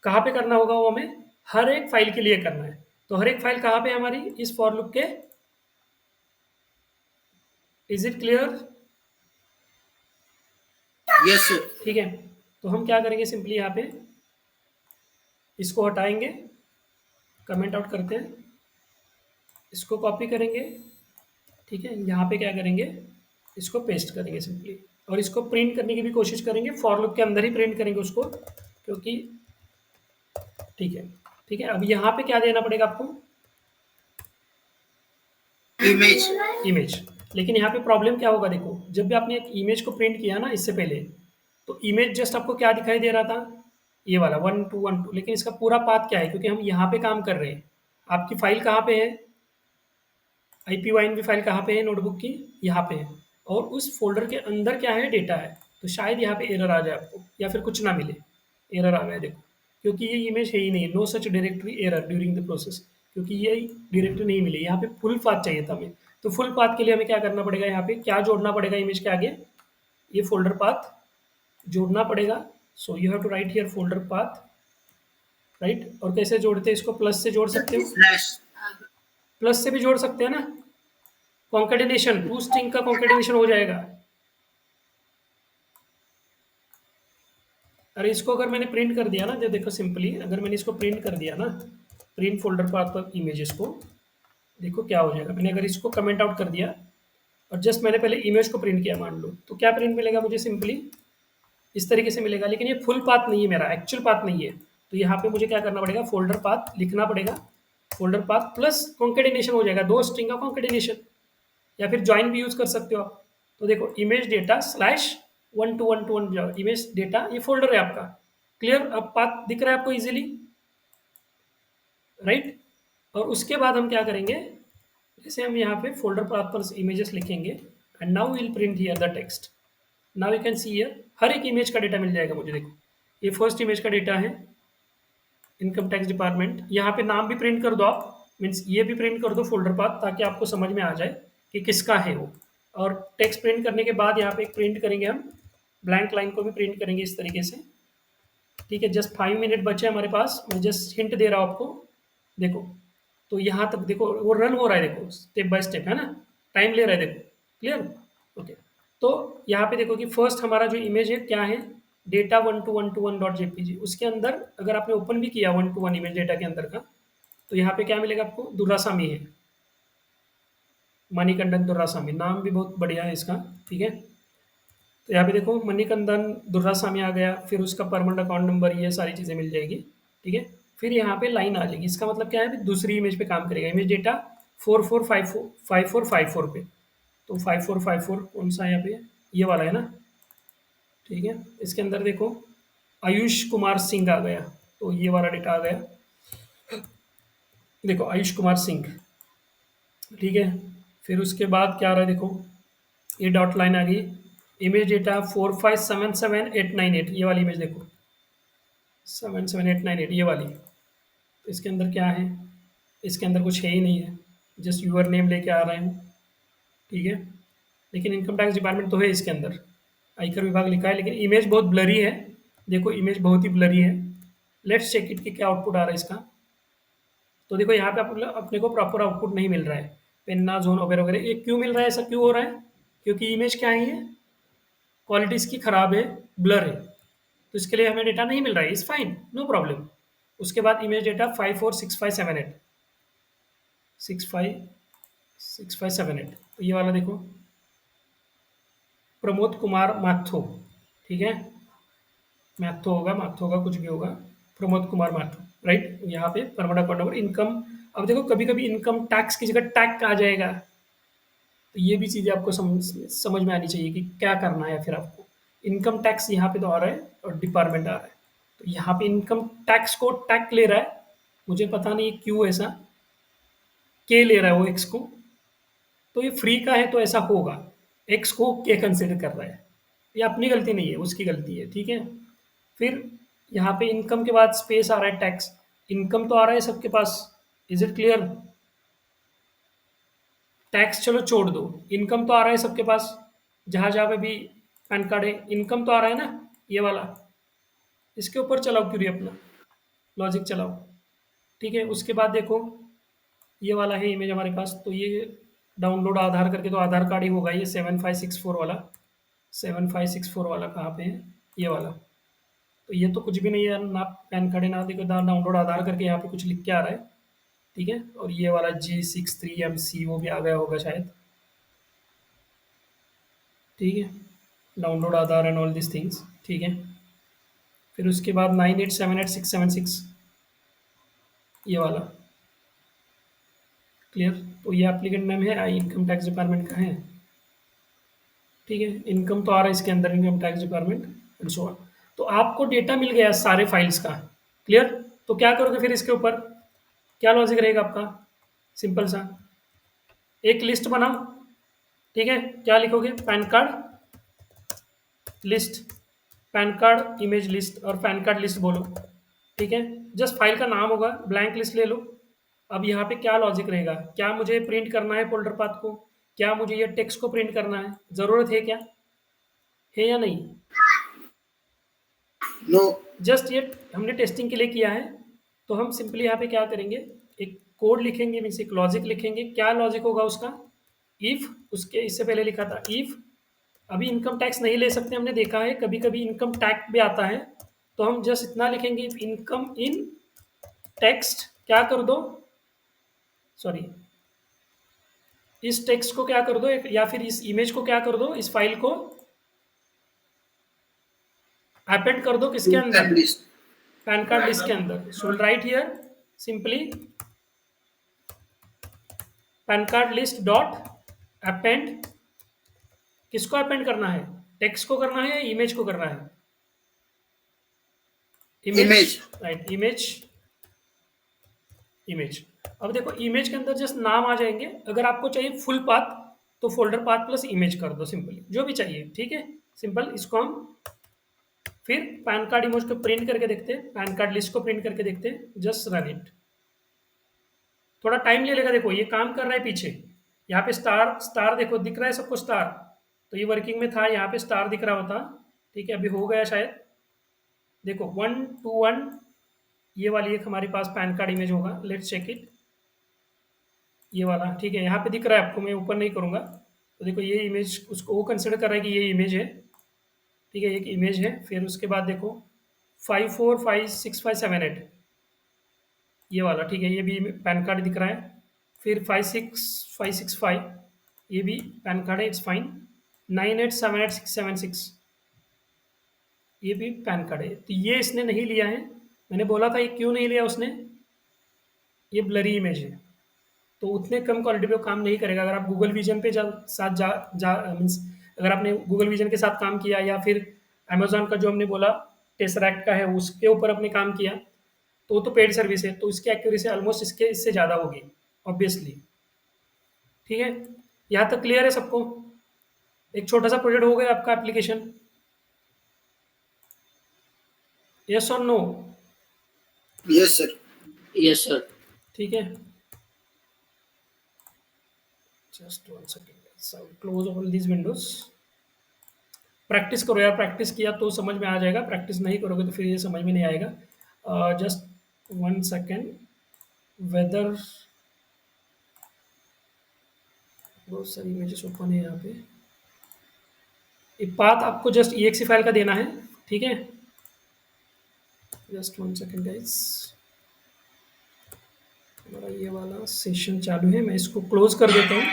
कहाँ पे करना होगा, वो हमें हर एक फाइल के लिए करना है। तो हर एक फाइल कहाँ पे हमारी, इस फॉर लूप के, is it clear? Yes sir. ठीक है, तो हम क्या करेंगे, सिंपली यहाँ पे इसको हटाएंगे, कमेंट आउट करते हैं, इसको कॉपी करेंगे, ठीक है। यहाँ पे क्या करेंगे, इसको पेस्ट करेंगे सिंपली, और इसको प्रिंट करने की भी कोशिश करेंगे, फॉर लूप के अंदर ही प्रिंट करेंगे उसको, क्योंकि ठीक है, ठीक है। अब यहाँ पे क्या देना पड़ेगा आपको, इमेज। लेकिन यहाँ पे प्रॉब्लम क्या होगा, देखो जब भी आपने एक इमेज को प्रिंट किया ना इससे पहले, तो इमेज जस्ट आपको क्या दिखाई दे रहा था, ये वाला 1212, लेकिन इसका पूरा पाथ क्या है, क्योंकि हम यहाँ पे काम कर रहे हैं। आपकी फाइल कहाँ पे है, IPYNB फाइल कहाँ पे है नोटबुक की, यहाँ पे है, और उस फ़ोल्डर के अंदर क्या है, डेटा है। तो शायद यहाँ पे एरर आ जाए आपको या फिर कुछ ना मिले। एरर आ गया देखो, क्योंकि ये इमेज है ही नहीं, no such directory error during the process, क्योंकि ये डायरेक्टरी नहीं मिली। यहाँ पे फुल पाथ चाहिए था हमें। तो फुल पाथ के लिए हमें क्या करना पड़ेगा, यहाँ पे क्या जोड़ना पड़ेगा इमेज के आगे, ये फ़ोल्डर पाथ जोड़ना पड़ेगा। So you have to write here folder path, right. और कैसे जोड़ते हैं इसको, प्लस से जोड़ सकते हो, स्लैश प्लस से भी जोड़ सकते हैं ना, कॉन्केटिनेशन, टू स्ट्रिंग का कॉन्केटिनेशन हो जाएगा। अरे इसको अगर मैंने प्रिंट कर दिया ना, जो देखो सिंपली अगर मैंने इसको प्रिंट कर दिया ना, प्रिंट फोल्डर पाथ पर इमेजेस को, देखो क्या हो जाएगा। मैंने अगर इसको कमेंट आउट कर दिया और जस्ट मैंने पहले इमेज को प्रिंट किया मान लो, तो क्या प्रिंट मिलेगा मुझे, सिंपली इस तरीके से मिलेगा। लेकिन ये फुल पाथ नहीं है, मेरा एक्चुअल पाथ नहीं है। तो यहाँ पे मुझे क्या करना पड़ेगा, फोल्डर पाथ लिखना पड़ेगा, फोल्डर पाथ प्लस कॉन्केटिनेशन हो जाएगा, दो स्ट्रिंग का कॉन्केटिनेशन, या फिर ज्वाइन भी यूज कर सकते हो आप। तो देखो image data slash 1 to 1 image data, ये फोल्डर है आपका। क्लियर, अब पाथ दिख रहा है आपको इजीली, राइट। और उसके बाद हम क्या करेंगे, जैसे हम यहाँ पे फोल्डर पाथ पर इमेजेस लिखेंगे, and now will print here the text. Now you can see here, हर एक इमेज का डेटा मिल जाएगा मुझे। देखो ये फर्स्ट इमेज का डेटा है, इनकम टैक्स डिपार्टमेंट। यहाँ पे नाम भी प्रिंट कर दो आप, मीन्स ये भी प्रिंट कर दो फोल्डर पाथ, ताकि आपको समझ में आ जाए कि किसका है वो। और टेक्स्ट प्रिंट करने के बाद यहाँ पे एक प्रिंट करेंगे हम, ब्लैंक लाइन को भी प्रिंट करेंगे इस तरीके से। ठीक है, जस्ट 5 मिनट बचे हमारे पास, मैं जस्ट हिंट दे रहा हूँ आपको। देखो तो यहाँ तक देखो वो रन हो रहा है, देखो स्टेप बाय स्टेप है ना, टाइम ले रहा है देखो। Clear, okay. तो यहाँ पे देखो कि फर्स्ट हमारा जो इमेज है क्या है, डेटा 1 to 1 उसके अंदर अगर आपने ओपन भी किया 1 to 1 इमेज डेटा के अंदर का, तो यहाँ पे क्या मिलेगा आपको, दुर्रासामी है, मणिकंदन दुर्रासामी, नाम भी बहुत बढ़िया है इसका। ठीक है, तो यहाँ पे देखो मणिकंदन दुर्रासामी आ गया, फिर उसका परमानेंट अकाउंट नंबर, ये सारी चीज़ें मिल जाएगी। ठीक है, फिर यहाँ पे लाइन आ जाएगी, इसका मतलब क्या है, दूसरी इमेज पे काम करेगा, इमेज डेटा 4454 पे। तो 5454 कौन सा है यहाँ पे, ये वाला है ना। ठीक है, इसके अंदर देखो आयुष कुमार सिंह आ गया, तो ये वाला डेटा आ गया। देखो आयुष कुमार सिंह, ठीक है। फिर उसके बाद क्या आ रहा है, देखो ये डॉट लाइन आ गई, इमेज डेटा 4577898, ये वाली इमेज देखो 77898, ये वाली। तो इसके अंदर क्या है, इसके अंदर कुछ है ही नहीं है, जस्ट यूअर नेम लेके आ रहे हैं। ठीक है, लेकिन इनकम टैक्स डिपार्टमेंट तो है इसके अंदर, आयकर विभाग लिखा है, लेकिन इमेज बहुत ब्लरी है। देखो इमेज बहुत ही ब्लरी है। लेट्स चेक इट कि क्या आउटपुट आ रहा है इसका। तो देखो यहाँ पे अपने को प्रॉपर आउटपुट नहीं मिल रहा है, पेन्ना जोन वगैरह वगैरह। ये क्यों मिल रहा है, ऐसा क्यों हो रहा है, क्योंकि इमेज क्या है, ये क्वालिटी इसकी ख़राब है, ब्लर है। तो इसके लिए हमें डेटा नहीं मिल रहा है, इज़ फाइन, नो प्रॉब्लम। उसके बाद इमेज डेटा 546578, 656578, तो ये वाला देखो प्रमोद कुमार माथो। ठीक है, मैथो होगा कुछ भी होगा, प्रमोद कुमार माथो, राइट। यहाँ पे परमानेंट अकाउंट नंबर, इनकम। अब देखो कभी कभी इनकम टैक्स की जगह टैग आ जाएगा, तो ये भी चीज़ें आपको समझ में आनी चाहिए कि क्या करना है। फिर आपको इनकम टैक्स यहाँ पे तो आ रहा है और डिपार्टमेंट आ रहा है, तो यहाँ पे इनकम टैक्स को टैग ले रहा है, मुझे पता नहीं क्यों ऐसा के ले रहा है वो एक्स को। तो ये फ्री का है तो ऐसा होगा, एक्स को के कंसिडर कर रहा है, ये अपनी गलती नहीं है, उसकी गलती है। ठीक है, फिर यहाँ पे इनकम के बाद स्पेस आ रहा है टैक्स, इनकम तो आ रहा है सबके पास, इज इट क्लियर। टैक्स चलो छोड़ दो, इनकम तो आ रहा है सबके पास, जहाँ जहाँ पे भी पैन कार्ड है, इनकम तो आ रहा है ना, ये वाला। इसके ऊपर चलाओ क्यूरी अपना, लॉजिक चलाओ। ठीक है, उसके बाद देखो ये वाला है इमेज हमारे पास, तो ये डाउनलोड आधार करके, तो आधार कार्ड ही होगा ये 7564 वाला। 7564 वाला कहाँ पे है, ये वाला। तो ये तो कुछ भी नहीं है ना, पैन कार्ड है ना, देखो डाउनलोड आधार करके यहाँ पे कुछ लिख के आ रहा है। ठीक है, और ये वाला G63MC वो भी आ गया होगा शायद। ठीक है, download Aadhaar and all this things. ठीक है, फिर उसके बाद 9878676, ये वाला। क्लियर, तो ये एप्लीकेंट नेम है, आई इनकम टैक्स डिपार्टमेंट का है। ठीक है, इनकम तो आ रहा है इसके अंदर, income tax department and so on. तो आपको डेटा मिल गया सारे फाइल्स का। क्लियर, तो क्या करोगे फिर इसके ऊपर, क्या लॉजिक रहेगा आपका, सिंपल सा, एक लिस्ट बनाओ। ठीक है, क्या लिखोगे? Pan card list, pan card image list और पैन कार्ड लिस्ट बोलो। ठीक है, जस्ट फाइल का नाम होगा, ब्लैंक लिस्ट ले लो। अब यहाँ पे क्या लॉजिक रहेगा? क्या मुझे प्रिंट करना है फोल्डर पाथ को? क्या मुझे ये टेक्स्ट को प्रिंट करना है? ज़रूरत है क्या? है या नहीं? नो। जस्ट ये हमने टेस्टिंग के लिए किया है, तो हम सिंपली यहाँ पे क्या करेंगे, एक कोड लिखेंगे, मीन्स एक लॉजिक लिखेंगे। क्या लॉजिक होगा उसका? इफ़, उसके इससे पहले लिखा था इफ़, अभी इनकम टैक्स नहीं ले सकते, हमने देखा है कभी कभी इनकम टैक्स भी आता है, तो हम जस्ट इतना लिखेंगे, इफ इनकम इन टेक्स्ट क्या कर दो, सॉरी, इस टेक्स्ट को क्या कर दो, या फिर इस इमेज को क्या कर दो, इस फाइल को अपेंड कर दो किसके अंदर? Pan list. Pan card list के अंदर। So will write here simply pan card list dot append, किसको अपेंड करना है? टेक्स्ट को करना है या इमेज को करना है? इमेज। Right, image. अब देखो इमेज के अंदर जस्ट नाम आ जाएंगे। अगर आपको चाहिए फुल पाथ तो फोल्डर पाथ प्लस इमेज कर दो, सिंपली जो भी चाहिए। ठीक है, सिंपल। इसको हम फिर पैन कार्ड इमेज को प्रिंट करके देखते हैं, पैन कार्ड लिस्ट को प्रिंट करके देखते हैं। जस्ट रन इट, थोड़ा टाइम ले लेगा। देखो ये काम कर रहा है पीछे, यहाँ पे स्टार स्टार देखो दिख रहा है सबको स्टार, तो ये वर्किंग में था, यहाँ पे स्टार दिख रहा होता। ठीक है, अभी हो गया शायद। देखो 1 to 1 ये वाली एक हमारे पास पैन कार्ड इमेज होगा, लेट्स चेक इट। ये वाला ठीक है, यहाँ पे दिख रहा है आपको, मैं ऊपर नहीं करूँगा। तो देखो ये इमेज, उसको वो कंसिडर कर रहा है कि ये इमेज है। ठीक है, एक इमेज है। फिर उसके बाद देखो 545657 8 ये वाला, ठीक है, ये भी पैन कार्ड दिख रहा है। फिर 56565 ये भी पैन कार्ड है, इट्स फाइन। 9878 676 ये भी पैन कार्ड है। तो ये इसने नहीं लिया है, मैंने बोला था ये क्यों नहीं लिया उसने, ये ब्लरी इमेज है, तो उतने कम क्वालिटी पे वो काम नहीं करेगा। अगर आप गूगल विजन पे साथ जा मीन्स अगर आपने गूगल विजन के साथ काम किया, या फिर अमेजोन का जो हमने बोला टेसरैक्ट का है उसके ऊपर आपने काम किया, तो वो तो पेड सर्विस है, तो इसकी एक्यूरेसी ऑलमोस्ट इसके इससे ज़्यादा होगी ऑब्वियसली। ठीक है, यहाँ तक क्लियर है सबको? एक छोटा सा प्रोजेक्ट हो गया आपका एप्लीकेशन। यस और no? Yes sir. Yes sir. ठीक है, just 1 second, close all these windows. Practice करो यार, प्रैक्टिस किया तो समझ में आ जाएगा, प्रैक्टिस नहीं करोगे तो फिर ये समझ में नहीं आएगा। जस्ट 1 सेकेंड, वेदर, बहुत सारी इमेजेस ओपन है यहाँ पे। एक पाथ आपको जस्ट EXE फाइल का देना है, ठीक है। जस्ट 1 सेकेंड गाइस, हमारा ये वाला सेशन चालू है, मैं इसको क्लोज कर देता हूँ।